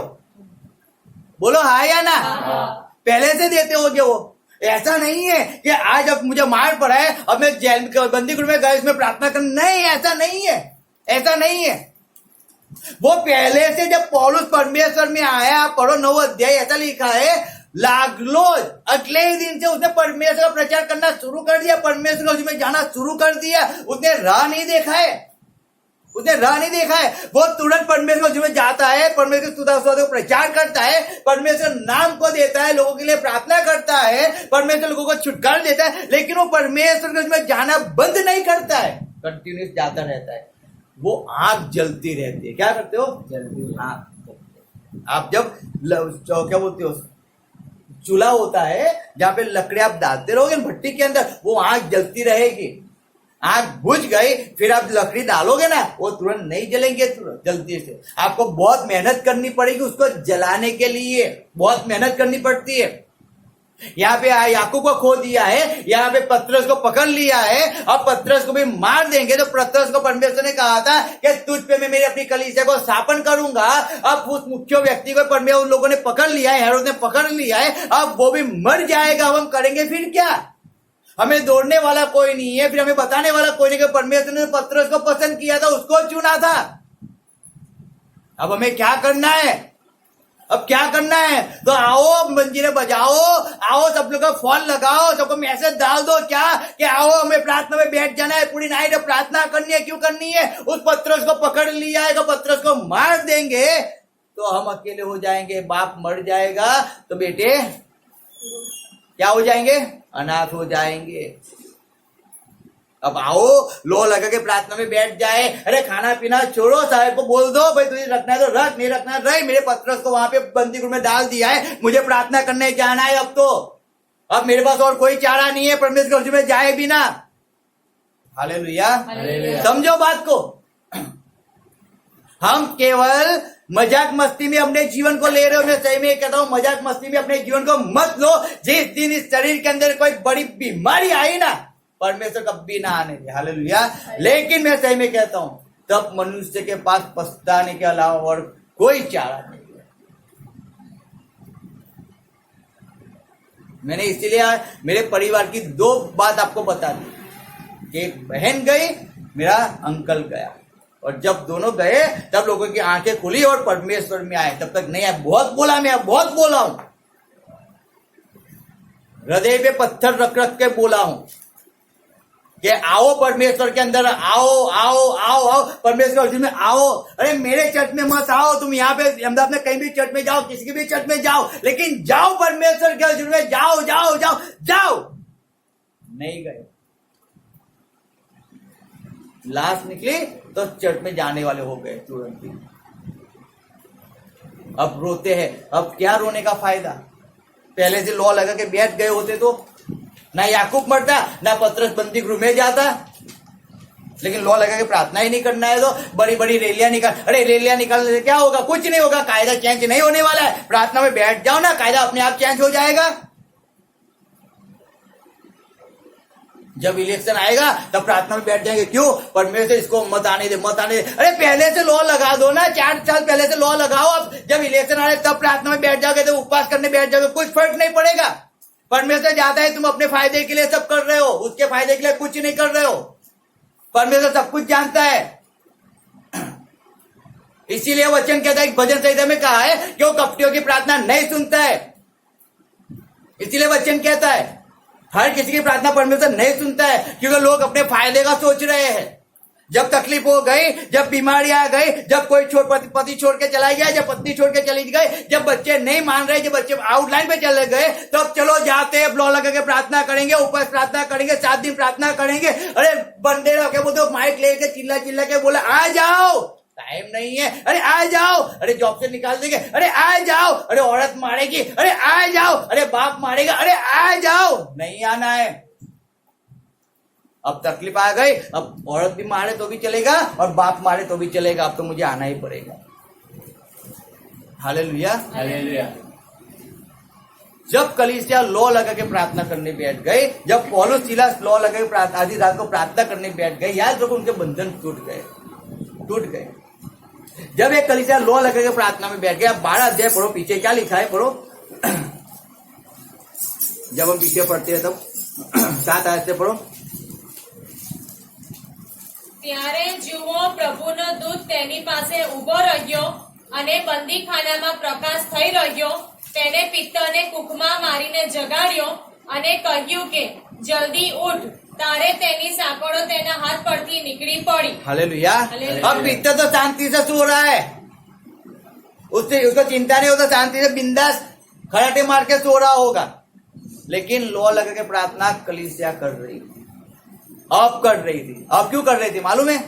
Speaker 1: बोलो हाँ या ना, पहले से देते होगे वो। ऐसा नहीं है कि आज अब मुझे मार पड़ा है, अब मैं जेल बंदी गृह में गए इसमें प्रार्थना कर, नहीं, ऐसा नहीं है, ऐसा नहीं है। वो पहले से जब पौलुस परमेश्वर में आया, पढ़ो 9 अध्याय, ऐसा लिखा है, लागलो अगले ही दिन से उसने परमेश्वर का प्रचार करना शुरू कर दिया, परमेश्वर में जाना शुरू कर दिया, उसने राह नहीं देखा है, उसने राह नहीं देखा है, वो तुरंत परमेश्वर में जाता है, परमेश्वर सुधा को प्रचार करता है, परमेश्वर नाम को देता है, लोगों के लिए प्रार्थना करता है, परमेश्वर लोगों को छुटकारा देता है, लेकिन वो परमेश्वर में जाना बंद नहीं करता है, कंटिन्यूस जाता रहता है। वो आग जलती रहती है, क्या करते हो, जलती आग। आप जब क्या बोलते हो, चूल्हा होता है जहाँ पे लकड़ी आप डालते रहोगे भट्टी के अंदर, वो आग जलती रहेगी, आग बुझ गई, फिर आप लकड़ी डालोगे ना, वो तुरंत नहीं जलेंगे, तुरंत जल्दी से आपको बहुत मेहनत करनी पड़ेगी उसको जलाने के लिए, बहुत मेहनत करनी पड़ती है। यहाँ पे याकूब को खो दिया है, यहाँ पे पतरस को पकड़ लिया है, अब पतरस को भी मार देंगे, तो पतरस को परमेश्वर ने कहा था कि तुझ पे मैं मेरी अपनी कलीसिया को स्थापन करूंगा। अब उस मुख्य व्यक्ति को परमेश्वर उन लोगों ने पकड़ लिया है, हेरोद ने पकड़ लिया है, अब वो भी मर जाएगा, अब हम करेंगे फिर क्या, हमें दौड़ने वाला कोई नहीं है, फिर हमें बताने वाला कोई नहीं, कि परमेश्वर ने पतरस को पसंद किया था, उसको चुना था। अब हमें क्या करना है, अब क्या करना है, तो आओ मंजीरे बजाओ, आओ सब लोग फोन लगाओ, सबको मैसेज डाल दो, क्या कि आओ हमें प्रार्थना में बैठ जाना है, पूरी नाइट प्रार्थना करनी है। क्यों करनी है, उस पतरस को पकड़ लिया है, तो पतरस को मार देंगे तो हम अकेले हो जाएंगे, बाप मर जाएगा तो बेटे क्या हो जाएंगे, अनाथ हो जाएंगे। अब आओ लो लगा के प्रार्थना में बैठ जाए, अरे खाना पीना छोड़ो, साहब को बोल दो भाई तुझे रखना है तो रख, नहीं रखना रहे, मेरे पतरस को वहां पे बंदी गृह में डाल दिया है, मुझे प्रार्थना करने जाना है, अब मेरे पास और कोई चारा नहीं है, परमेश्वर में जाए बिना। हालेलुया, समझो बात को, हम केवल मजाक मस्ती में अपने जीवन को ले रहे हो। मैं सही में कहता हूं, मजाक मस्ती में अपने जीवन को मत लो। जिस दिन इस शरीर के अंदर कोई बड़ी बीमारी आई ना, परमेश्वर कभी ना आने दे। हालेलुया। लेकिन मैं सही में कहता हूं, तब मनुष्य के पास पछताने के अलावा और कोई चारा नहीं है। मैंने इसीलिए मेरे परिवार की 2 बात आपको बता दी, एक बहन गई, मेरा अंकल गया, और जब दोनों गए तब लोगों की आंखें खुली और परमेश्वर में आए। तब तक नहीं आए। बहुत बोला, मैं बहुत बोला हूं, हृदय पे पत्थर रख रख के बोला हूं कि आओ परमेश्वर के अंदर, आओ आओ आओ आओ परमेश्वर में आओ। अरे मेरे चर्च में मत आओ, तुम यहाँ पे अहमदाबाद में कहीं भी चर्च में जाओ, किसी के भी चर्च में जाओ, लेकिन जाओ परमेश्वर के हजूर में, जाओ जाओ जाओ जाओ। नहीं गए, लाश निकली तो चर्च में जाने वाले हो गए तुरंत ही। अब रोते हैं। अब क्या रोने का फायदा, पहले से लॉ लगा के बैठ गए होते तो ना याकूब मरता, ना पतरस बंदी गृह में जाता। लेकिन लॉ लगा के प्रार्थना ही नहीं करना है तो बड़ी बड़ी रैलियां निकाल, अरे रैलियां निकालने से क्या होगा? कुछ नहीं होगा, कायदा चेंज नहीं होने वाला है। प्रार्थना में बैठ जाओ ना, कायदा अपने आप चेंज हो जाएगा। जब इलेक्शन आएगा तब प्रार्थना में बैठ जाएंगे, क्यों? परमेश्वर इसको मत आने दे, मत आने दे। अरे पहले से लॉ लगा दो ना, 4 साल पहले से लॉ लगाओ। अब जब इलेक्शन आ रहे तब प्रार्थना में बैठ जाओगे, तो उपवास करने बैठ जाओगे, कुछ फर्क नहीं पड़ेगा। परमेश्वर जाता है तुम अपने फायदे के लिए सब कर रहे हो, उसके फायदे के लिए कुछ नहीं कर रहे हो। परमेश्वर सब कुछ जानता है। इसीलिए वचन कहता है, भजन संहिता में कहा है कि वो कपटियों की प्रार्थना नहीं सुनता है। इसीलिए वचन कहता है हर किसी की प्रार्थना परमेश्वर नहीं सुनता है, क्योंकि लोग अपने फायदे का सोच रहे हैं। जब तकलीफ हो गई, जब बीमारी आ गई, जब कोई पति छोड़ के चला गया, जब पत्नी छोड़ के चली गई, जब बच्चे नहीं मान रहे, जब बच्चे आउटलाइन पे चले गए, तब तो चलो जाते हैं ब्लॉ लगा के प्रार्थना करेंगे, उपवास प्रार्थना करेंगे, 7 दिन प्रार्थना करेंगे। अरे बंदे क्या बोलते, माइक लेके चिल्ला के बोला आ जाओ, टाइम नहीं है, अरे आ जाओ, अरे जॉब से निकाल देंगे, अरे आ जाओ, अरे औरत मारेगी, अरे आ जाओ, अरे बाप मारेगा, अरे आ जाओ। नहीं आना है। अब तकलीफ आ गई, अब औरत भी मारे तो भी चलेगा और बाप मारे तो भी चलेगा, अब तो मुझे आना ही पड़ेगा। Hallelujah,
Speaker 3: hallelujah.
Speaker 1: जब कलीसिया लॉ लगा के प्रार्थना करने बैठ गए, जब पौलुस सिलास लॉ लगा के आधी रात को प्रार्थना करने बैठ गए, याद रखो उनके बंधन टूट गए। जब एक कलीसिया लॉ लगा के प्रार्थना में बैठ गया, 12 अध्याय पढ़ो, पीछे क्या लिखा है पढ़ो। जब हम पीछे पढ़ते हैं तब 7 आयत से पढ़ो।
Speaker 2: ત્યારે જુઓ પ્રભુનો દૂત તેની પાસે ઉભો રહ્યો અને બંદીખાનામાં પ્રકાશ થઈ રહ્યો, તેને પિત્તને કુખમાં મારીને જગાડ્યો અને કહ્યું કે જલ્દી ઉઠ, તારે તેની સાંકળો તેના હાથ પરથી નીકળી પડી।
Speaker 1: हालेलुया।
Speaker 2: हालेलुया।
Speaker 1: अब पित्तर तो शांति से सो रहा है, उसको चिंता नहीं होता, शांति से बिंदास खराटे मार के सो रहा होगा। लेकिन लॉ लगा के प्रार्थना कलीसिया कर रही थी, अब कर रही थी। अब क्यों कर रही थी मालूम है?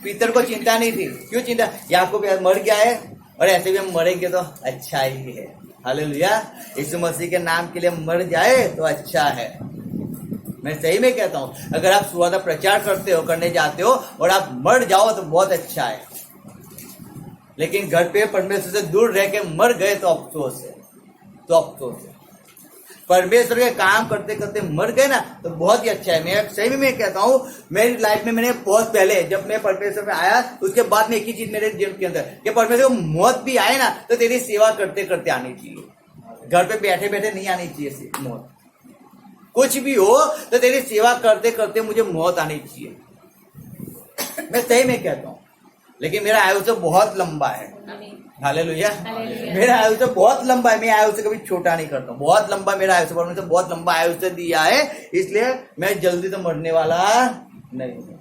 Speaker 1: पीतर को चिंता नहीं थी। क्यों चिंता? याकूब मर गया है और ऐसे भी हम मरेंगे तो अच्छा ही है। हालेलुया। यीशु मसीह के नाम के लिए मर जाए तो अच्छा है। मैं सही में कहता हूँ, अगर आप सुवादा प्रचार करते हो, करने जाते हो और आप मर जाओ तो बहुत अच्छा है। लेकिन घर पे परमेश्वर से दूर रह के मर गए तो अफसोस है। परमेश्वर के काम करते करते मर गए ना तो बहुत ही अच्छा है। मैं सही में मैं कहता हूँ, मेरी लाइफ में मैंने बहुत पहले जब मैं परमेश्वर में आया उसके बाद में एक ही चीज मेरे जीवन के अंदर कि परमेश्वर को मौत भी आए ना तो तेरी सेवा करते करते आनी चाहिए। घर पे बैठे बैठे नहीं आनी चाहिए मौत। कुछ भी हो तो तेरी सेवा करते करते मुझे मौत आनी चाहिए। मैं सही में कहता हूँ। लेकिन मेरा आयुष्य बहुत लंबा है। हालेलुया। मेरा आयुष्य बहुत लंबा है। मैं आयुष्य कभी छोटा नहीं करता हूँ। बहुत लंबा मेरा आयुष्य, परमेश्वर बहुत लंबा आयुष्य दिया है, इसलिए मैं जल्दी तो मरने वाला नहीं हूँ।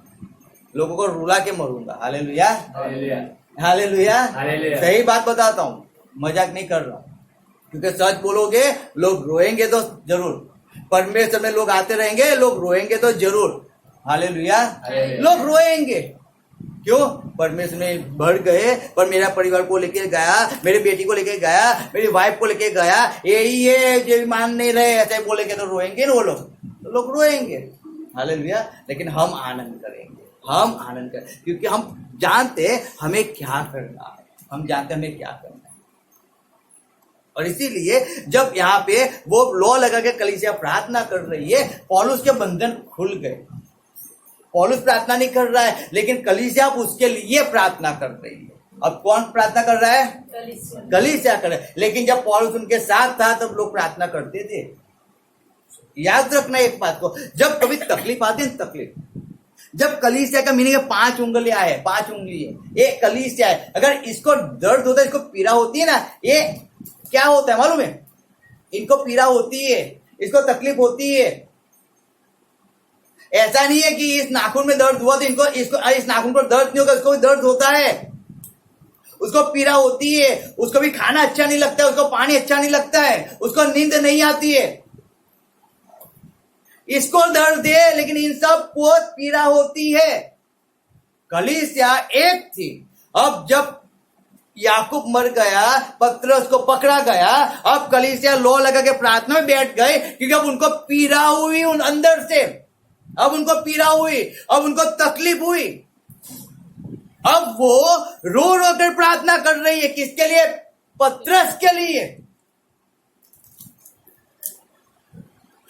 Speaker 1: लोगों को रुला के मरूंगा। Hallelujah, hallelujah. सही बात बताता हूँ, मजाक नहीं कर रहा हूँ। क्योंकि सच बोलोगे लोग रोएंगे तो जरूर, परमेश्वर में लोग आते रहेंगे, लोग रोएंगे तो जरूर। हालेलुया। लोग रोएंगे क्यों? परमेश्वर में बढ़ गए, पर मेरा परिवार को लेके गया, मेरी बेटी को लेके गया, मेरी वाइफ को लेके गया, यही है जो मान नहीं रहे, ऐसे बोलेंगे तो रोएंगे ना वो लोग रोएंगे। हालेलुया। लेकिन हम आनंद करेंगे, क्योंकि हम जानते हमें क्या करना है, हम जानते हमें क्या करना है। और इसीलिए जब यहाँ पे वो लॉ लगा के कलीसिया प्रार्थना कर रही है, पौलुस के बंधन खुल गए। पौलुस प्रार्थना नहीं कर रहा है, लेकिन कलीसिया उसके लिए प्रार्थना कर रही है। अब कौन प्रार्थना कर रहा है? कलीसिया कर रहा है। लेकिन जब पौलुस उनके साथ था तब लोग प्रार्थना करते थे। याद रखना एक बात को, जब कभी तकलीफ आती है, तकलीफ, जब कलीसिया का मीनिंग है 5 उंगलियां है, 5 उंगली है, ये कलीसिया है। अगर इसको दर्द होता है, इसको पीड़ा होती है ना, ये क्या होता है मालूम है? इनको पीड़ा होती है, इसको तकलीफ होती है। ऐसा नहीं है कि इस नाखून में दर्द हुआ तो इनको इस नाखून पर दर्द नहीं होगा, इसको भी दर्द होता है, उसको पीड़ा होती है, उसको भी खाना अच्छा नहीं लगता है, उसको पानी अच्छा नहीं लगता है, उसको नींद नहीं आती है, इसको दर्द है, लेकिन इन सब को पीड़ा होती है। कलीसिया एक थी। अब जब याकूब मर गया, पतरस को पकड़ा गया, अब कलीसिया लो लगा के प्रार्थना में बैठ गए, क्योंकि अब उनको पीड़ा हुई उन अंदर से, अब उनको पीड़ा हुई, अब उनको तकलीफ हुई, अब वो रो रो कर प्रार्थना कर रही है। किसके लिए? पतरस के लिए,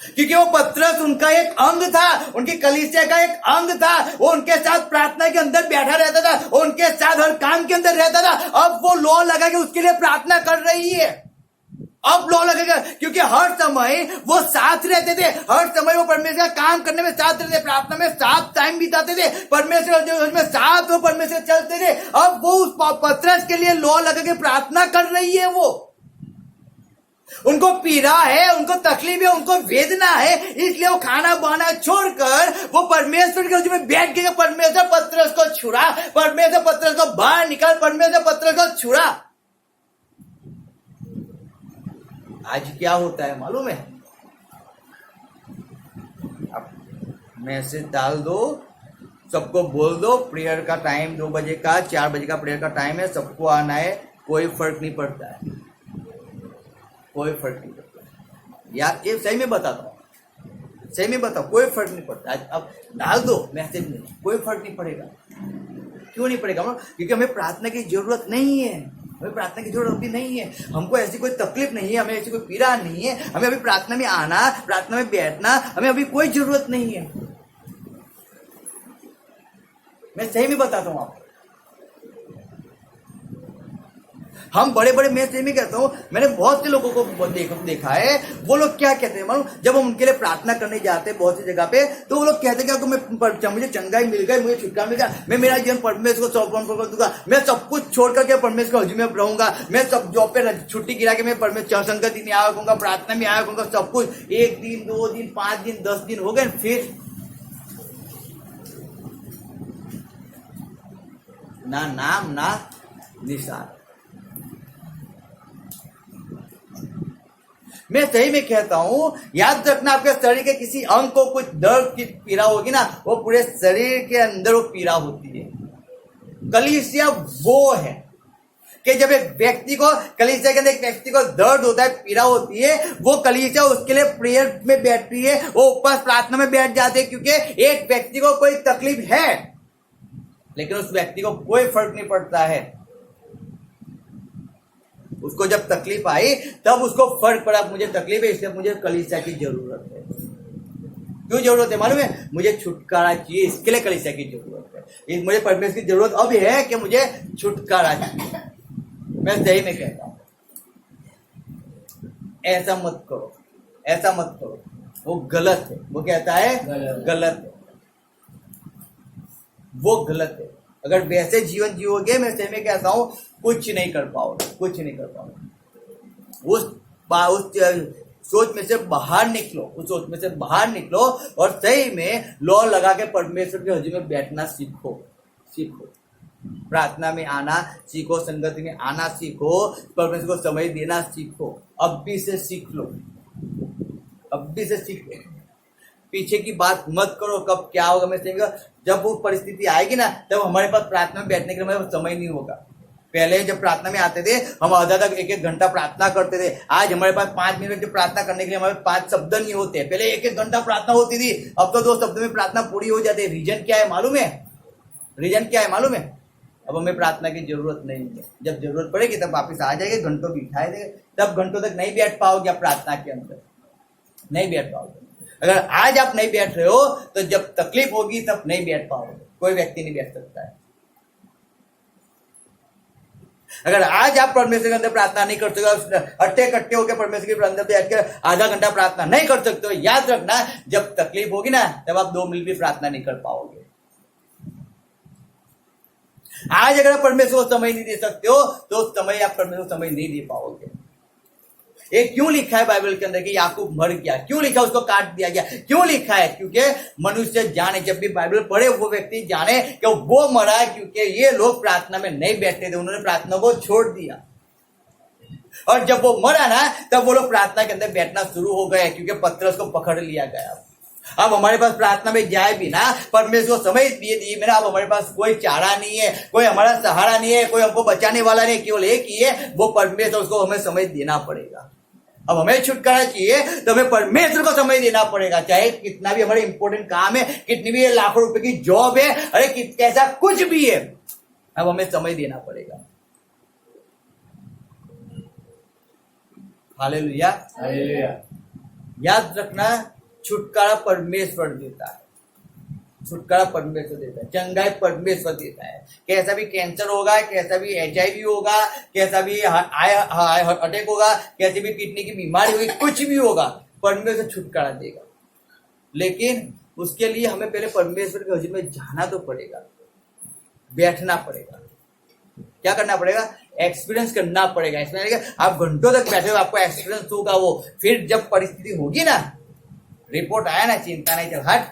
Speaker 1: क्योंकि वो पतरस उनका एक अंग था, उनकी कलीसिया का एक अंग था। वो उनके साथ प्रार्थना के अंदर बैठा रहता था, उनके साथ हर काम के अंदर रहता था। अब वो लो लगा के उसके लिए प्रार्थना कर रही है। अब लो लगेगा, क्योंकि हर समय वो साथ रहते थे, हर समय वो परमेश्वर का काम करने में साथ रहते थे, प्रार्थना में साथ टाइम बिताते थे, परमेश्वर में साथ वो परमेश्वर चलते थे। अब वो उस पतरस के लिए लो लगा के प्रार्थना कर रही है। वो उनको पीड़ा है, उनको तकलीफ है, उनको वेदना है, इसलिए वो खाना बना छोड़कर वो परमेश्वर के में बैठ गए। परमेश्वर पतरस को छुड़ा, परमेश्वर पतरस को बाहर निकाल, परमेश्वर पतरस को छुड़ा। आज क्या होता है मालूम है? आप मैसेज डाल दो, सबको बोल दो प्रेयर का टाइम 2 बजे का, 4 बजे का प्रेयर का टाइम है, सबको आना है, कोई फर्क नहीं पड़ता है, कोई फर्क नहीं पड़ता यार। ये सही में बताता हूँ, सही में बताओ, कोई फर्क नहीं पड़ता। अब डाल दो मैसेज में, कोई फर्क नहीं पड़ेगा। क्यों नहीं पड़ेगा? क्योंकि हमें प्रार्थना की जरूरत नहीं है, हमें प्रार्थना की जरूरत भी नहीं है, हमको ऐसी कोई तकलीफ नहीं है, हमें ऐसी कोई पीड़ा नहीं है, हमें अभी प्रार्थना में आना, प्रार्थना में बैठना, हमें अभी कोई जरूरत नहीं है। मैं सही में बताता हूँ आपको, हम बड़े बड़े, मैं सही में कहता हूँ, मैंने बहुत से लोगों को देखा है। वो लोग क्या कहते हैं मालूम? जब हम उनके लिए प्रार्थना करने जाते हैं बहुत सी जगह पे, तो वो लोग कहते हैं कि मुझे चंगाई मिल गई, मुझे छुटकारा मिल गया, मैं मेरा जीवन परमेश्वर को समर्पण कर दूंगा, मैं सब कुछ छोड़ करके परमेश्वर के हजूम में रहूंगा, मैं सब जॉब पे छुट्टी गिरा के मैं परमेश्वर संगति में आया करूंगा, प्रार्थना में आया करूंगा, सब कुछ। 1 दिन 2 दिन 5 दिन 10 दिन हो गए, फिर ना नाम ना निशान। मैं सही में कहता हूं, याद रखना, आपके शरीर के किसी अंग को कुछ दर्द की पीड़ा होगी ना, वो पूरे शरीर के अंदर वो पीड़ा होती है। कलीसिया वो है कि जब एक व्यक्ति को, कलीसिया के अंदर एक व्यक्ति को दर्द होता है, पीड़ा होती है, वो कलीसिया उसके लिए प्रेयर में बैठती है, वो उपवास प्रार्थना में बैठ जाते हैं, क्योंकि एक व्यक्ति को कोई तकलीफ है, लेकिन उस व्यक्ति को कोई फर्क नहीं पड़ता है। उसको जब तकलीफ आई तब उसको फर्क पड़ा, मुझे तकलीफ है, इसलिए मुझे कलीसिया की जरूरत है। क्यों जरूरत है मालूम है? मुझे छुटकारा चाहिए, इसके लिए कलीसिया की जरूरत है। मुझे परमेश्वर की जरूरत अब है कि मुझे छुटकारा चाहिए। मैं सही में कहता हूं, ऐसा मत करो, ऐसा मत करो, वो गलत है। वो कहता है गलत है, वो गलत है। अगर वैसे जीवन जियोगे, मैं सही में कहता हूं, कुछ नहीं कर पाओगे, कुछ नहीं कर पाओगे। उस सोच में से बाहर निकलो, उस सोच में से बाहर निकलो और सही में लौ लगा के परमेश्वर के हजूर में बैठना सीखो, सीखो, प्रार्थना में आना सीखो, संगति में आना सीखो, परमेश्वर को समय देना सीखो। अब भी से सीख लो, अब भी से सीख लो। पीछे की बात मत करो, कब क्या होगा। मैं समझूंगा जब वो परिस्थिति आएगी ना, तब हमारे पास प्रार्थना में बैठने के लिए हमारे समय नहीं होगा। पहले जब प्रार्थना में आते थे, हम आधा तक 1-1 घंटा प्रार्थना करते थे। आज हमारे पास 5 मिनट की प्रार्थना करने के लिए हमारे 5 शब्द नहीं होते। पहले 1-1 घंटा प्रार्थना होती थी, अब तो 2 शब्द में प्रार्थना पूरी हो जाती है। रीजन क्या है मालूम है? रीजन क्या है मालूम है? अब हमें प्रार्थना की जरूरत नहीं है। जब जरूरत पड़ेगी तब वापिस आ जाएंगे, घंटों बिठाए देंगे, तब घंटों तक नहीं बैठ पाओगे आप प्रार्थना के अंदर, नहीं बैठ पाओगे। अगर आज आप नहीं बैठ रहे हो तो जब तकलीफ होगी तब नहीं बैठ पाओगे। कोई व्यक्ति नहीं बैठ सकता है। अगर आज आप परमेश्वर के अंदर प्रार्थना नहीं कर सकते, हट्टे कट्टे होकर परमेश्वर के अंदर बैठकर आधा घंटा प्रार्थना नहीं कर सकते हो, याद रखना जब तकलीफ होगी ना, तब आप 2 मिनट भी प्रार्थना नहीं कर पाओगे। आज अगर आप परमेश्वर को समय नहीं दे सकते हो, तो उस समय आप परमेश्वर को समय नहीं दे पाओगे। ये क्यों लिखा है बाइबल के अंदर कि याकूब मर गया? क्यों लिखा, उसको काट दिया गया? क्यों लिखा है? क्योंकि मनुष्य जाने, जब भी बाइबल पढ़े वो व्यक्ति जाने कि वो मरा है, क्योंकि ये लोग प्रार्थना में नहीं बैठते थे, उन्होंने प्रार्थना को छोड़ दिया। और जब वो मरा ना, तब वो लोग प्रार्थना के अंदर बैठना शुरू हो गए, क्योंकि पतरस को पकड़ लिया गया। अब हमारे पास प्रार्थना में जाए भी ना, परमेश्वर को समय दिए दिए मेरा, अब हमारे पास कोई चारा नहीं है, कोई हमारा सहारा नहीं है, कोई हमको बचाने वाला नहीं, केवल एक ही है, वो परमेश्वर, उसको हमें समय देना पड़ेगा। अब हमें छुटकारा चाहिए तो हमें परमेश्वर को समय देना पड़ेगा, चाहे कितना भी हमारे इंपॉर्टेंट काम है, कितनी भी लाखों रुपए की जॉब है, अरे कैसा कुछ भी है, अब हमें समय देना पड़ेगा। हालेलुया।
Speaker 3: हालेलुया।
Speaker 1: याद रखना, छुटकारा परमेश्वर देता है, छुटकारा परमेश्वर देता है, चंगाई परमेश्वर देता है। कैसा भी कैंसर होगा, कैसा भी HIV होगा, कैसा भी अटैक होगा, कैसी भी किडनी की बीमारी होगी, कुछ भी होगा, परमेश्वर छुटकारा देगा। लेकिन उसके लिए हमें पहले परमेश्वर के हजूर में जाना तो पड़ेगा, बैठना पड़ेगा, क्या करना पड़ेगा, एक्सपीरियंस करना पड़ेगा। एक्सपीरियंस, आप घंटों तक बैठे हो, आपको एक्सपीरियंस होगा वो, फिर जब परिस्थिति होगी ना, रिपोर्ट आया ना, चिंता नहीं, चल हट,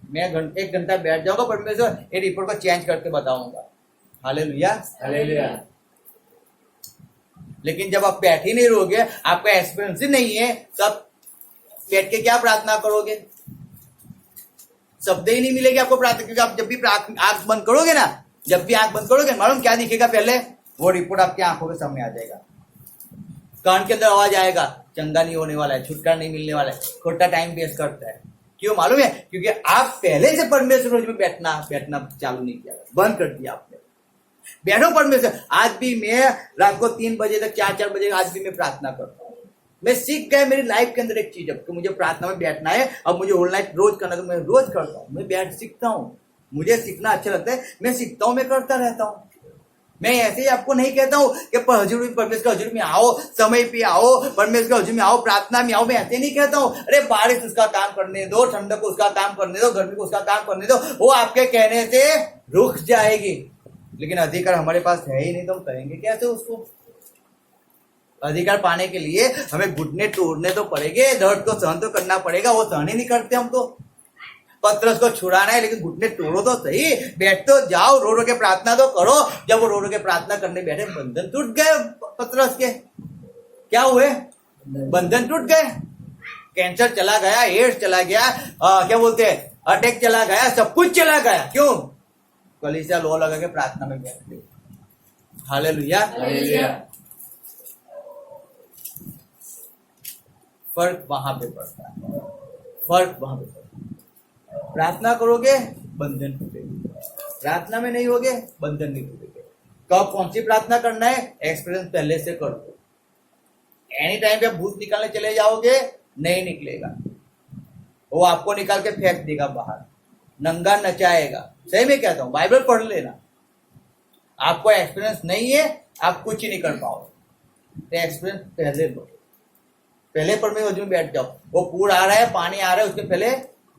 Speaker 1: मैं 1 घंटा बैठ जाऊंगा, परमेश्वर ये रिपोर्ट को चेंज करके बताऊंगा। हालेलुया।
Speaker 3: हालेलुया।
Speaker 1: लेकिन जब आप बैठ ही नहीं रहोगे, आपका एक्सपीरियंस ही नहीं है, तब बैठ के क्या प्रार्थना करोगे, शब्द ही नहीं मिलेगी आपको प्रार्थना। क्योंकि आप जब भी आंख बंद करोगे ना, जब भी आंख बंद करोगे, मालूम क्या दिखेगा, पहले वो रिपोर्ट आपकी आंखों के सामने आ जाएगा, कान के अंदर आवाज आएगा, चंगा नहीं होने वाला है, छुटकारा नहीं मिलने वाला है, खोटा टाइम वेस्ट करता है। क्यों मालूम है, क्योंकि आप पहले से परमेश्वर में बैठना चालू नहीं किया, बंद कर दिया आपने। बैठो परमेश्वर। आज भी मैं रात को 3 बजे तक, 4 बजे आज भी मैं प्रार्थना करता हूँ। मैं सीख गया मेरी लाइफ के अंदर एक चीज, अब मुझे प्रार्थना में बैठना है, अब मुझे होल नाइट रोज करना, तो मैं रोज करता हूँ, मैं बैठ सीखता हूँ, मुझे सीखना अच्छा लगता है, मैं सीखता हूँ, मैं करता रहता हूँ। मैं ऐसे ही आपको नहीं कहता हूँ कि परमेश्वर के हजूर में आओ, समय पे आओ, परमेश्वर के हजूर में आओ, प्रार्थना में आओ, मैं ऐसे नहीं कहता हूँ। अरे बारिश उसका काम करने दो, ठंडक को उसका काम करने दो, गर्मी को उसका काम करने दो, वो आपके कहने से रुक जाएगी। लेकिन अधिकार हमारे पास है ही नहीं, तो हम करेंगे कैसे उसको। अधिकार पाने के लिए हमें घुटने तोड़ने तो पड़ेंगे, दर्द को सहन तो करना पड़ेगा, वो सहन ही नहीं करते हम तो। पत्रस को छुड़ाना है, लेकिन घुटने तोड़ो तो सही, बैठ तो जाओ, रो रो के प्रार्थना तो करो। जब वो रो रो के प्रार्थना करने बैठे, बंधन टूट गए पत्रस के। क्या हुए, बंधन टूट गए, कैंसर चला गया, एड्स चला गया, क्या बोलते हैं, अटैक चला गया, सब कुछ चला गया। क्यों, कलीसिया लो लगा के प्रार्थना में बैठ गए। हालेलुया।
Speaker 3: हालेलुया।
Speaker 1: फर्क वहां पे पड़ता है, फर्क वहां पे पड़ता है। प्रार्थना करोगे, बंधन टूटेगी, प्रार्थना में नहीं होगे, बंधन नहीं टूटेगे। कब कौन सी प्रार्थना करना है, एक्सपीरियंस पहले से कर दो। एनी टाइम पे भूत निकालने चले जाओगे, नहीं निकलेगा, वो आपको निकाल के फेंक देगा बाहर, नंगा नचाएगा। सही में कहता हूं, बाइबल पढ़ लेना। आपको एक्सपीरियंस नहीं है, आप कुछ ही नहीं कर पाओगे, तो एक्सपीरियंस पहले लो, पहले परमेश्वर में बैठ जाओ। वो पूर आ रहा है, पानी आ रहा है, उसके पहले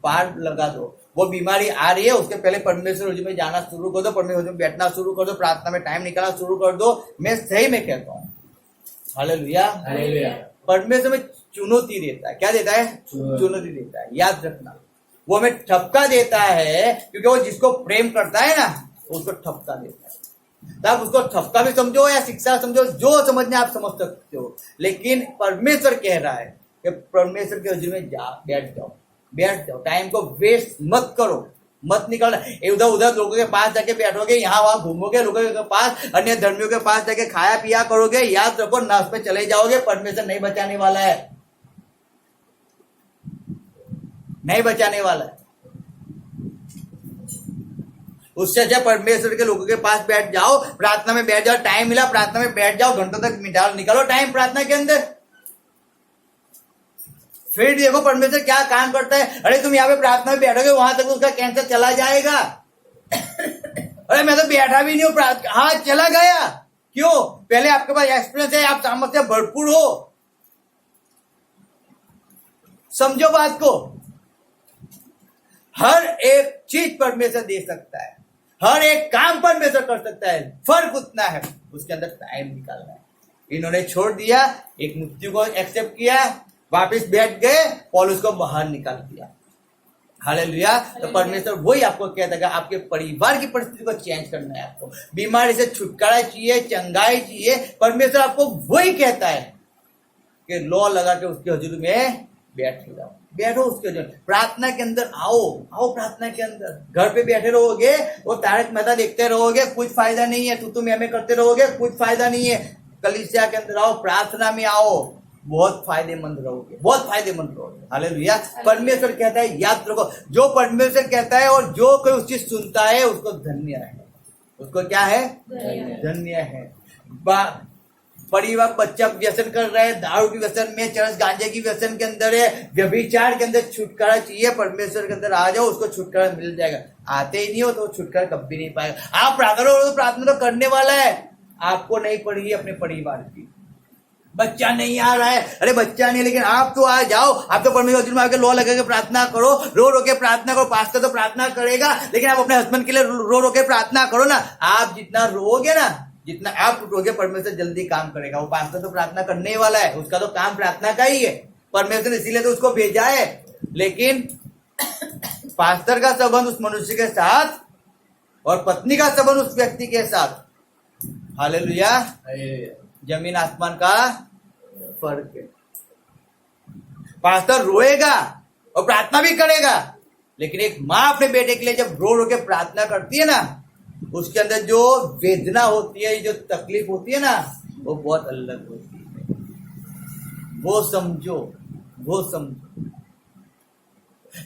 Speaker 1: पार लगा दो। वो बीमारी आ रही है, उसके पहले परमेश्वर में जाना शुरू कर दो, परमेश्वर में बैठना शुरू कर दो, प्रार्थना में टाइम निकालना शुरू कर दो। मैं सही में कहता हूँ। हालेलुया।
Speaker 3: हालेलुया।
Speaker 1: परमेश्वर में चुनौती देता है, क्या देता है, चुनौती देता है। याद रखना, वो हमें ठपका देता है, क्योंकि वो जिसको प्रेम करता है ना, उसको ठपका देता है। तब उसको ठपका भी समझो या शिक्षा समझो, जो समझना आप समझ सकते हो। लेकिन परमेश्वर कह रहा है कि परमेश्वर के हजूर में बैठ जाओ, बैठ जाओ, टाइम को वेस्ट मत करो, मत निकलना। उधर उधर लोगों के पास जाके बैठोगे, यहाँ वहां घूमोगे, लोगों के पास, अन्य धर्मियों के पास जाके खाया पिया करोगे, याद रखो नाश पे चले जाओगे। परमेश्वर नहीं बचाने वाला है, नहीं बचाने वाला है। उससे अच्छा परमेश्वर के लोगों के पास बैठ जाओ, प्रार्थना में बैठ जाओ, टाइम मिला प्रार्थना में बैठ जाओ, घंटों तक निकालो टाइम प्रार्थना के अंदर। फिर देखो परमेश्वर क्या काम करता है। अरे तुम यहाँ पे प्रार्थना में बैठोगे, वहां तक उसका कैंसर चला जाएगा। अरे मैं तो बैठा भी नहीं हूँ, हाँ चला गया। क्यों, पहले आपके पास एक्सपीरियंस है, आप सामर्थ्य भरपूर हो। समझो बात को, हर एक चीज परमेश्वर दे सकता है, हर एक काम परमेश्वर कर सकता है। फर्क उतना है, उसके अंदर टाइम निकालना है। इन्होंने छोड़ दिया, एक मृत्यु को एक्सेप्ट किया, वापिस बैठ गए, पौलुस को बाहर निकाल दिया। हालेलुया। तो परमेश्वर वही आपको कहता है, आपके परिवार की परिस्थिति को चेंज करना है, आपको बीमारी से छुटकारा चाहिए, चंगाई चाहिए, परमेश्वर आपको वही कहता है कि लॉ लगा के उसके हजूर में बैठ जाओ, बैठो उसके जो प्रार्थना के अंदर आओ, आओ प्रार्थना के अंदर। घर पे बैठे रहोगे वो तारक मेहता देखते रहोगे, कुछ फायदा नहीं है। तू मैं करते रहोगे, कुछ फायदा नहीं है। कलीसिया के अंदर आओ, प्रार्थना में आओ, बहुत फायदेमंद रहोगे, बहुत फायदेमंद रहोगे। हालेलुया। परमेश्वर कहता है याद रखो, जो परमेश्वर कहता है और जो कोई उस चीज सुनता है उसको धन्य है। उसको क्या है? धन्य है। परिवार बच्चा व्यसन कर रहा है, दारू की व्यसन में, चरस गांजे की व्यसन के अंदर है, व्यभिचार के अंदर छुटकारा चाहिए, परमेश्वर के अंदर आ जाओ, उसको छुटकारा मिल जाएगा। आते ही नहीं हो तो छुटकारा कभी नहीं पाएगा। आप प्रार्थना करो तो प्रार्थना तो करने वाला है, आपको नहीं पड़ेगी अपने परिवार की। बच्चा नहीं आ रहा है, अरे बच्चा नहीं, लेकिन आप तो आ जाओ। आप तो परमेश्वर में आके लो लगा के प्रार्थना करो, रो रो के प्रार्थना करो। पास्टर तो प्रार्थना करेगा, लेकिन आप अपने हस्बैंड के लिए रो रो के प्रार्थना करो ना। आप जितना रोओगे ना, जितना आप रोगे, परमेश्वर जल्दी काम करेगा। वो पास्टर तो प्रार्थना करने वाला है, उसका तो काम प्रार्थना का ही है। परमेश्वर ने इसीलिए तो उसको भेजा है। लेकिन पास्टर का संबंध उस मनुष्य के साथ और पत्नी का संबंध उस व्यक्ति के साथ, हालेलुया, जमीन आसमान का फर्क है। पास्टर रोएगा और प्रार्थना भी करेगा, लेकिन एक माँ अपने बेटे के लिए जब रो रो के प्रार्थना करती है ना, उसके अंदर जो वेदना होती है, जो तकलीफ होती है ना, वो बहुत अलग होती है। वो समझो, वो समझो।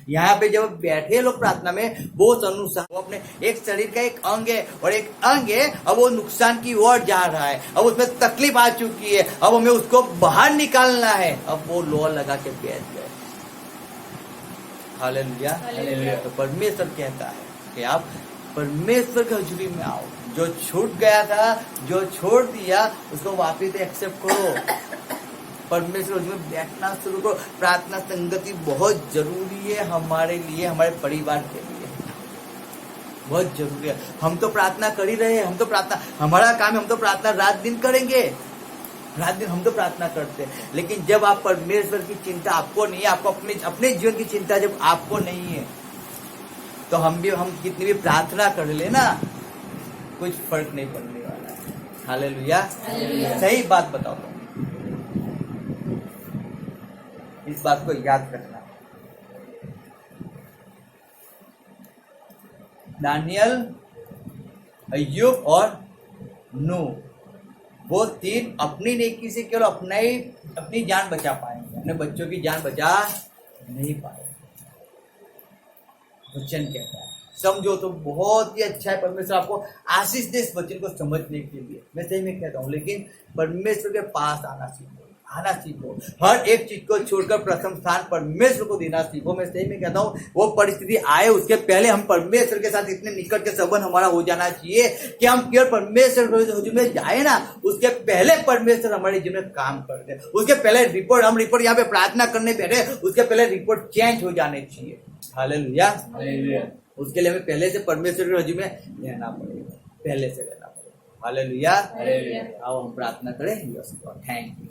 Speaker 1: यहाँ पे जब बैठे लोग प्रार्थना में, वो अनुसार वो अपने एक शरीर का एक अंग है और एक अंग है, अब वो नुकसान की ओर जा रहा है, अब उसमें तकलीफ आ चुकी है, अब हमें उसको बाहर निकालना है। अब वो लो लगा के बैठ गए। Hallelujah, hallelujah. तो परमेश्वर कहता है कि आप परमेश्वर की हजूरी में आओ। जो छूट गया था, जो छोड़ दिया, उसको वापिस एक्सेप्ट करो। परमेश्वर में बैठना शुरू करो। प्रार्थना संगति बहुत जरूरी है हमारे लिए, हमारे परिवार के लिए बहुत जरूरी है। हम तो प्रार्थना कर ही रहे हैं, हम तो प्रार्थना, हमारा काम है, हम तो प्रार्थना रात दिन करेंगे, रात दिन हम तो प्रार्थना करते हैं। लेकिन जब आप परमेश्वर की चिंता आपको नहीं है, आपको अपने जीवन की चिंता जब आपको नहीं है, तो हम कितनी भी प्रार्थना कर ले ना, कुछ फर्क नहीं पड़ने वाला है। हालेलुया, सही बात बताओ, इस बात को याद रखना। दानियल, अय्यूब और नूह, वो तीन अपनी नेकी से केवल अपनी जान बचा पाएंगे, अपने बच्चों की जान बचा नहीं पाए। वचन कहता है, समझो तो बहुत ही अच्छा है। परमेश्वर आपको आशीष दे इस वचन को समझने के लिए, मैं सही में कहता हूँ। लेकिन परमेश्वर के पास आना सीखो, आना सीखो। हर एक चीज को छोड़कर प्रथम स्थान परमेश्वर को देना सीखो। मैं सही में कहता हूँ, वो परिस्थिति आए उसके पहले हम परमेश्वर के साथ इतने निकट के संबंध हमारा हो जाना चाहिए कि हम केवल परमेश्वर में जाए ना, उसके पहले परमेश्वर हमारे जीवन में काम कर दे। उसके पहले हम रिपोर्ट यहाँ पे प्रार्थना करने बैठे, उसके पहले रिपोर्ट चेंज हो जाने चाहिए। Hallelujah, hallelujah. उसके लिए हमें पहले से परमेश्वर के हजूर में रहना पड़ेगा, पहले से रहना पड़ेगा। Hallelujah, hallelujah. आओ हम प्रार्थना करें। Thank you.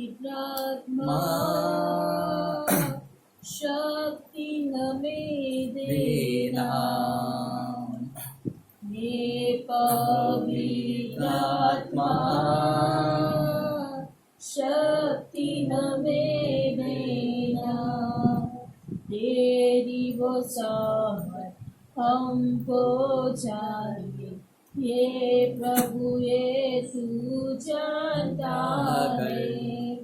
Speaker 3: पवित्रात्मा शक्ति हमें देना, हे पवित्रात्मा शक्ति हमें देना, तेरी वो सामर्थ हमको चाहिए, ये प्रभु ये तू जानता है,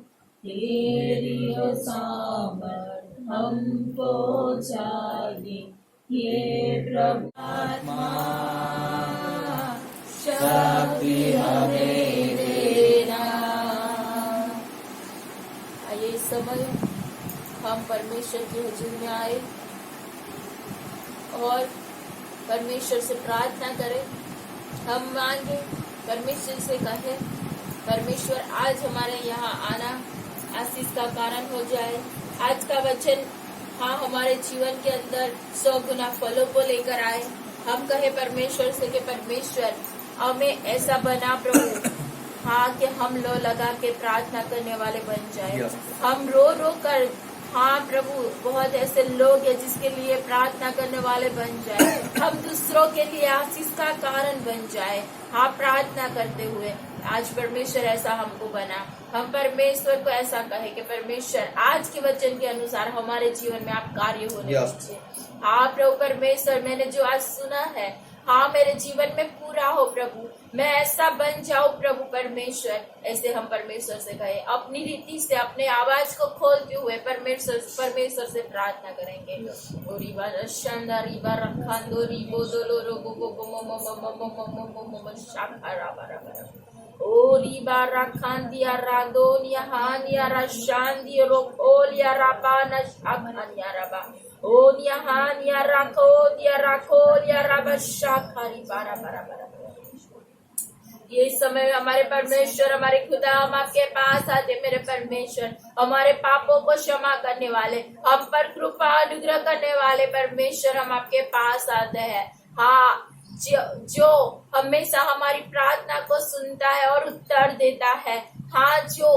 Speaker 3: तेरी ओ सामर्थ हमको चाहिए, ये प्रभु आत्मा शक्ति हमें देना। आइए इस समय हम परमेश्वर की हुजूर में आए और परमेश्वर से प्रार्थना करें। हम मांगे, परमेश्वर से कहें, परमेश्वर आज हमारे यहाँ आना आशीष का कारण हो जाए। आज का वचन हाँ हमारे जीवन के अंदर 100 गुना फलों को लेकर आए। हम कहे परमेश्वर से कि परमेश्वर हमें ऐसा बना प्रभु, हाँ कि हम लो लगा के प्रार्थना करने वाले बन जाए।
Speaker 1: Yes.
Speaker 3: हम रो रो कर हाँ प्रभु बहुत ऐसे लोग हैं जिसके लिए प्रार्थना करने वाले बन जाए। हम दूसरों के लिए आशीष का कारण बन जाए, हाँ प्रार्थना करते हुए। आज परमेश्वर ऐसा हमको बना, हम परमेश्वर को ऐसा कहे कि परमेश्वर आज के वचन के अनुसार हमारे जीवन में आप कार्य होने
Speaker 1: Yes.
Speaker 3: दीजिए। हाँ प्रभु परमेश्वर, मैंने जो आज सुना है हाँ मेरे जीवन में पूरा हो प्रभु, मैं ऐसा बन जाऊं प्रभु परमेश्वर। ऐसे हम परमेश्वर से कहे, अपनी रीति से अपने आवाज को खोलते हुए परमेश्वर से प्रार्थना करेंगे। ये समय में हमारे परमेश्वर, हमारे खुदा, हम आपके पास आते मेरे परमेश्वर, हमारे पापों को क्षमा करने वाले, हम पर कृपा अनुग्रह करने वाले परमेश्वर, हम आपके पास आते हैं। हाँ जो हमेशा हमारी प्रार्थना को सुनता है और उत्तर देता है, हाँ जो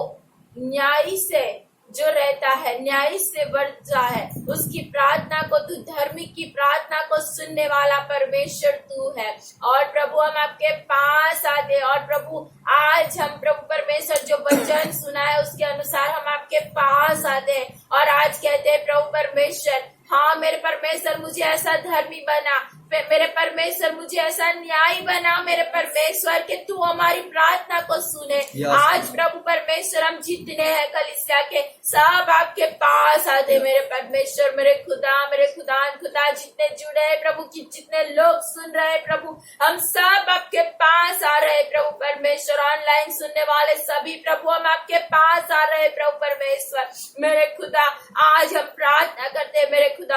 Speaker 3: न्याय से जो रहता है, न्याय से बढ़ता है, उसकी प्रार्थना को तू, धार्मिक की प्रार्थना को सुनने वाला परमेश्वर तू है। और प्रभु हम आपके पास आते, और प्रभु आज हम प्रभु परमेश्वर जो वचन सुना है उसके अनुसार हम आपके पास आते, और आज कहते हैं प्रभु परमेश्वर हाँ मेरे परमेश्वर मुझे ऐसा धर्मी बना, मेरे परमेश्वर मुझे ऐसा न्याय बना मेरे परमेश्वर कि तू हमारी प्रार्थना को सुने। आज प्रभु परमेश्वर हम जितने हैं कलीसिया के सब आपके पास आते मेरे परमेश्वर, मेरे खुदा जितने जुड़े हैं प्रभु की, जितने लोग सुन रहे हैं प्रभु, हम सब आपके पास आ रहे हैं प्रभु परमेश्वर। ऑनलाइन सुनने वाले सभी प्रभु हम आपके पास आ रहे हैं प्रभु परमेश्वर, मेरे खुदा आज हम प्रार्थना करते हैं मेरे खुदा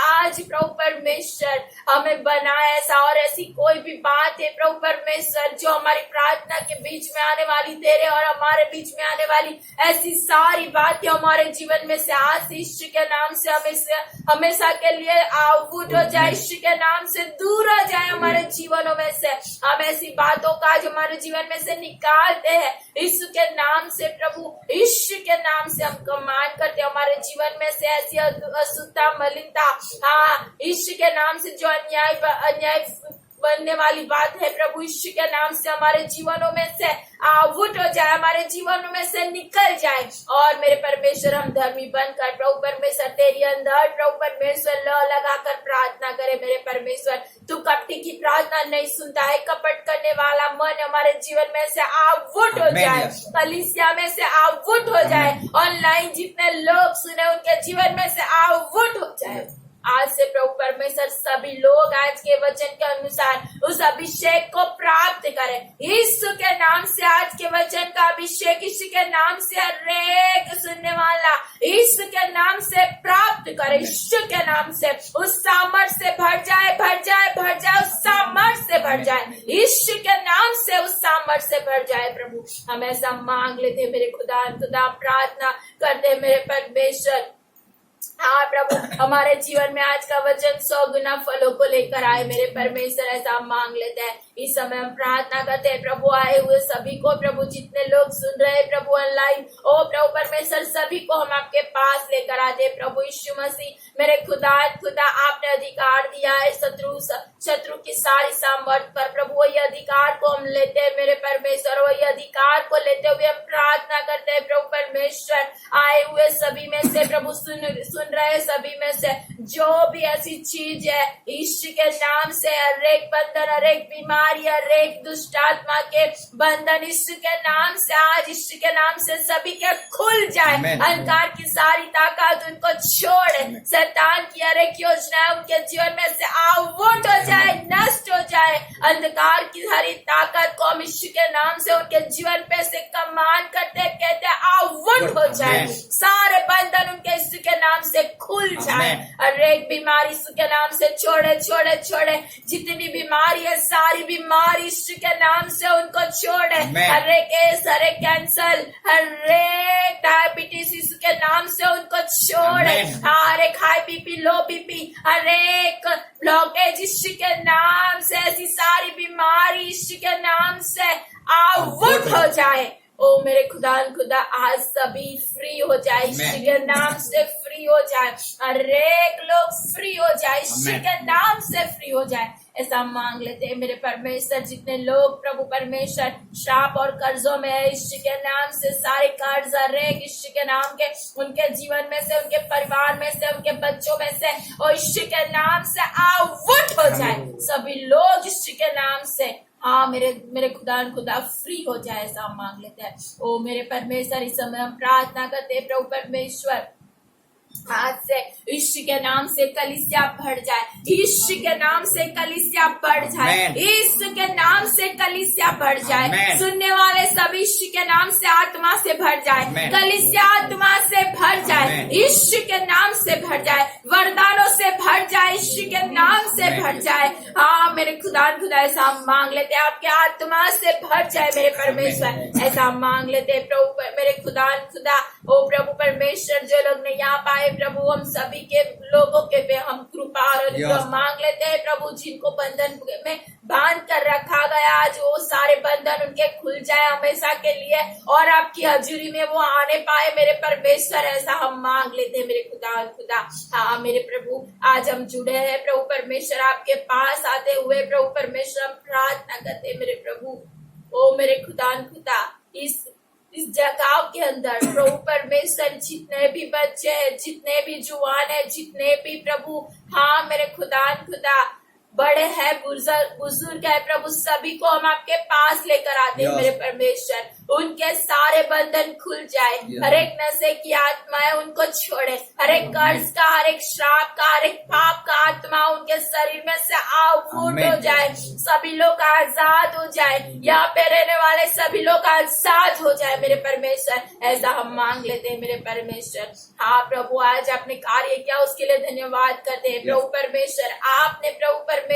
Speaker 3: आज प्रभु परमेश्वर हमें बना ऐसा, और ऐसी कोई भी बात है प्रभु परमेश्वर जो हमारी प्रार्थना के बीच में आने वाली, तेरे और हमारे बीच में आने वाली ऐसी सारी बातें हमारे जीवन में से आज यीशु के नाम से हमेशा के लिए आउट हो जाए, यीशु के नाम से दूर हो जाए हमारे जीवनों में से। हम ऐसी बातों का आज हमारे जीवन में से निकालते हैं यीशु के नाम से प्रभु, यीशु के नाम से हम कमांड करते हैं हमारे जीवन में से ऐसी अशुद्धता, मलिनता, हाँ यीशु के नाम से जो अन्याय बनने वाली बात है प्रभु, यीशु के नाम से हमारे जीवनों में से आउट हो जाए, हमारे जीवनों में से निकल जाए, और मेरे परमेश्वर हम धर्मी बनकर प्रभु परमेश्वर तेरी अंदर प्रभु परमेश्वर लगाकर प्रार्थना करे मेरे परमेश्वर। तू कपटी की प्रार्थना नहीं सुनता है, कपट करने वाला मन हमारे जीवन में से आउट हो जाए, कलीसिया में से आउट हो जाए, ऑनलाइन जितने लोग सुने उनके जीवन में से आउट हो जाए। आज से प्रभु परमेश्वर सभी लोग आज के वचन के अनुसार उस अभिषेक को प्राप्त करें यीशु के नाम से। आज के वचन का अभिषेक यीशु के नाम से हरेक सुनने वाला यीशु के नाम से प्राप्त करे, यीशु के नाम से उस सामर्थ से भर जाए उस सामर्थ से भर जाए, यीशु के नाम से उस सामर्थ से भर जाए प्रभु। हम ऐसा मांग लेते मेरे खुदा प्रार्थना करते मेरे परमेश्वर। हाँ प्रभु हमारे जीवन में आज का वचन 100 गुना फलों को लेकर आए मेरे परमेश्वर, ऐसा हम मांग लेते हैं। इस समय हम प्रार्थना करते हैं प्रभु आए हुए सभी को, प्रभु जितने लोग सुन रहे हैं प्रभु ऑनलाइन, ओ प्रभु परमेश्वर सभी को हम आपके पास लेकर आते हैं प्रभु यीशु मसीह। मेरे खुदा आपने अधिकार दिया है शत्रु की सारी सामर्थ पर प्रभु, वही अधिकार को हम लेते हैं मेरे परमेश्वर, वही अधिकार को लेते हुए हम प्रार्थना करते हैं प्रभु परमेश्वर। आए हुए सभी में से प्रभु सुन रहे सभी में से जो भी ऐसी चीज है यीशु के नाम से, हरेक बंधन, हरेक बीमारी, हरेक दुष्ट आत्मा के बंधन यीशु के नाम से, आज यीशु के नाम से सभी के खुल जाए, अंधकार की सारी ताकत उनको छोड़े, शैतान की हर एक योजना उनके जीवन में से आउट हो जाए, नष्ट हो जाए। अंधकार की हरी ताकत को हम यीशु के नाम से उनके जीवन पे से कमांड करते कहते आउट हो जाए। सारे बंधन उनके यीशु के नाम से खुल जाए। हर एक बीमारी यीशु के नाम से छोड़े छोड़े छोड़े। जितनी बीमारी है सारी बीमारी यीशु के नाम से उनको छोड़े। हर एक एस, हर एक कैंसर, हर एक डायबिटीज यीशु के नाम से उनको छोड़े। हर एक हाई बीपी, लो बीपी, हर एक ब्लॉकेज यीशु के नाम से, ऐसी सारी बीमारी यीशु के नाम से आउट हो जाए। ओ मेरे खुदा आज सभी फ्री हो जाए, यीशु के नाम से फ्री हो जाए। हर एक लोग फ्री हो जाए, यीशु के नाम से फ्री हो जाए। ऐसा मांग लेते हैं मेरे परमेश्वर। जितने लोग प्रभु परमेश्वर श्राप और कर्जों में है, यीशु के नाम से सारे कर्ज हर एक यीशु के नाम के उनके जीवन में से, उनके परिवार में से, उनके बच्चों में से, और यीशु के नाम से आउट हो जाए। सभी लोग यीशु के नाम से हाँ मेरे खुदा फ्री हो जाए, ऐसा हम मांग लेते हैं। ओ मेरे परमेश्वर, इस समय हम प्रार्थना करते हैं प्रभु परमेश्वर, आज से यीशु के नाम से कलीसिया बढ़ जाए, यीशु के नाम से कलीसिया बढ़ जाए, यीशु के नाम से कलीसिया बढ़ जाए। सुनने वाले सभी यीशु के नाम से आत्मा से भर जाए, कलीसिया आत्मा से भर जाए, यीशु के नाम से भर जाए, वरदानों से भर जाए, यीशु के नाम से भर जाए। हाँ मेरे खुदा ऐसा हम मांग लेते हैं, आपके आत्मा से भर जाए मेरे परमेश्वर, ऐसा हम मांग लेते हैं प्रभु मेरे खुदा। ओ प्रभु परमेश्वर, जो लोग नहीं आ पाए प्रभु, हम सभी के लोगों के पे हम कृपा और अनुग्रह मांग लेते हैं प्रभु। जिनको बंधन में बांध कर रखा गया, आज वो सारे बंधन उनके खुल जाए हमेशा के लिए, और आपकी हजूरी में वो आने पाए मेरे परमेश्वर, ऐसा हम मांग लेते हैं मेरे खुदा। हाँ मेरे प्रभु, आज हम जुड़े हैं प्रभु परमेश्वर, आपके पास आते हुए प्रभु परमेश्वर हम प्रार्थना करते हैं मेरे प्रभु। ओ मेरे खुदा, इस जगह के अंदर प्रभु परमेश्वर, जितने भी बच्चे हैं, जितने भी जुआन है, जितने भी प्रभु हाँ मेरे खुदा बड़े हैं, बुजुर्ग है प्रभु, सभी को हम आपके पास लेकर आते हैं मेरे परमेश्वर। उनके सारे बंधन खुल जाए, हर एक नशे की आत्मा है उनको छोड़े, हर एक कर्ज का, हर एक श्राप का, हर एक पाप का आत्मा उनके शरीर में से आउट हो जाए। सभी लोग आजाद हो जाए, यहाँ पे रहने वाले सभी लोग आजाद हो जाए मेरे परमेश्वर, ऐसा हम मांग लेते हैं मेरे परमेश्वर। हाँ प्रभु, आज आपने कार्य किया उसके लिए धन्यवाद करते हैं प्रभु परमेश्वर। आपने प्रभु परमेश्वर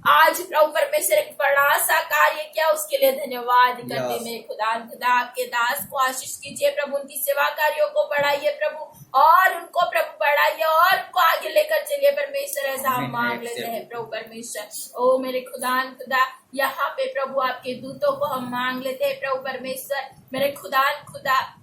Speaker 3: आज प्रभु परमेश्वर एक बड़ा सा कार्य किया, उसके लिए धन्यवाद करते मेरे खुदा। आपके दास को आशीष कीजिए प्रभु, उनकी सेवा कार्यों को बढ़ाइए प्रभु, और उनको प्रभु बढ़ाइए और उनको आगे लेकर चलिए परमेश्वर, ऐसा हम मांग लेते हैं प्रभु परमेश्वर। ओ मेरे खुदा यहाँ पे प्रभु आपके दूतों को हम मांग लेते हैं प्रभु परमेश्वर, मेरे खुदा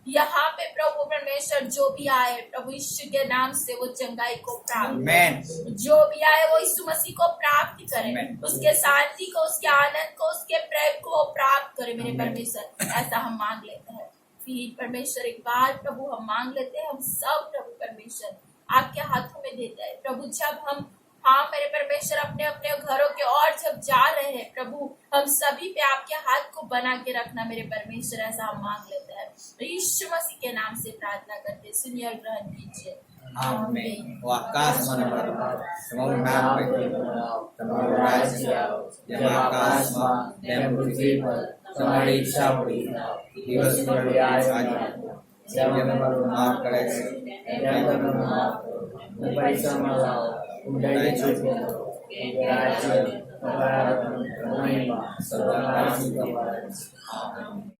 Speaker 3: यहाँ पे प्रभु परमेश्वर जो भी आए प्रभु यीशु के नाम से वो चंगाई को प्राप्त, जो भी आए वो यीशु मसीह को प्राप्त करे, उसके शांति को, उसके आनंद को, उसके प्रेम को प्राप्त करे मेरे परमेश्वर, ऐसा हम मांग लेते हैं। फिर परमेश्वर एक बार प्रभु हम मांग लेते हैं, हम सब प्रभु परमेश्वर आपके हाथों में देते हैं प्रभु। जब हम हाँ मेरे परमेश्वर अपने अपने घरों के और जब जा रहे हैं प्रभु, हम सभी पे आपके हाथ को बना के रखना मेरे परमेश्वर, ऐसा हम मांग लेते हैं। यीशु मसीह के नाम से प्रार्थना करते, सुनिए और ग्रहण कीजिए।
Speaker 1: आमीन। वो आकाश में તમારું નામ પવિત્ર, તમારું રાજ્ય આવો, જેમ આકાશમાં તેમ પૃથ્વી પર તમારી ઈચ્છા પૂરી થાવ। દિવસ પ્રતિ આજે જેમ અમારું માફ કરે છે તેમ તમે માફ કરો, અને પરીક્ષામાં લાવો ઉડાઈ છૂટો, રાજ્ય તમારા, મહિમા સદા તમારા। આમીન।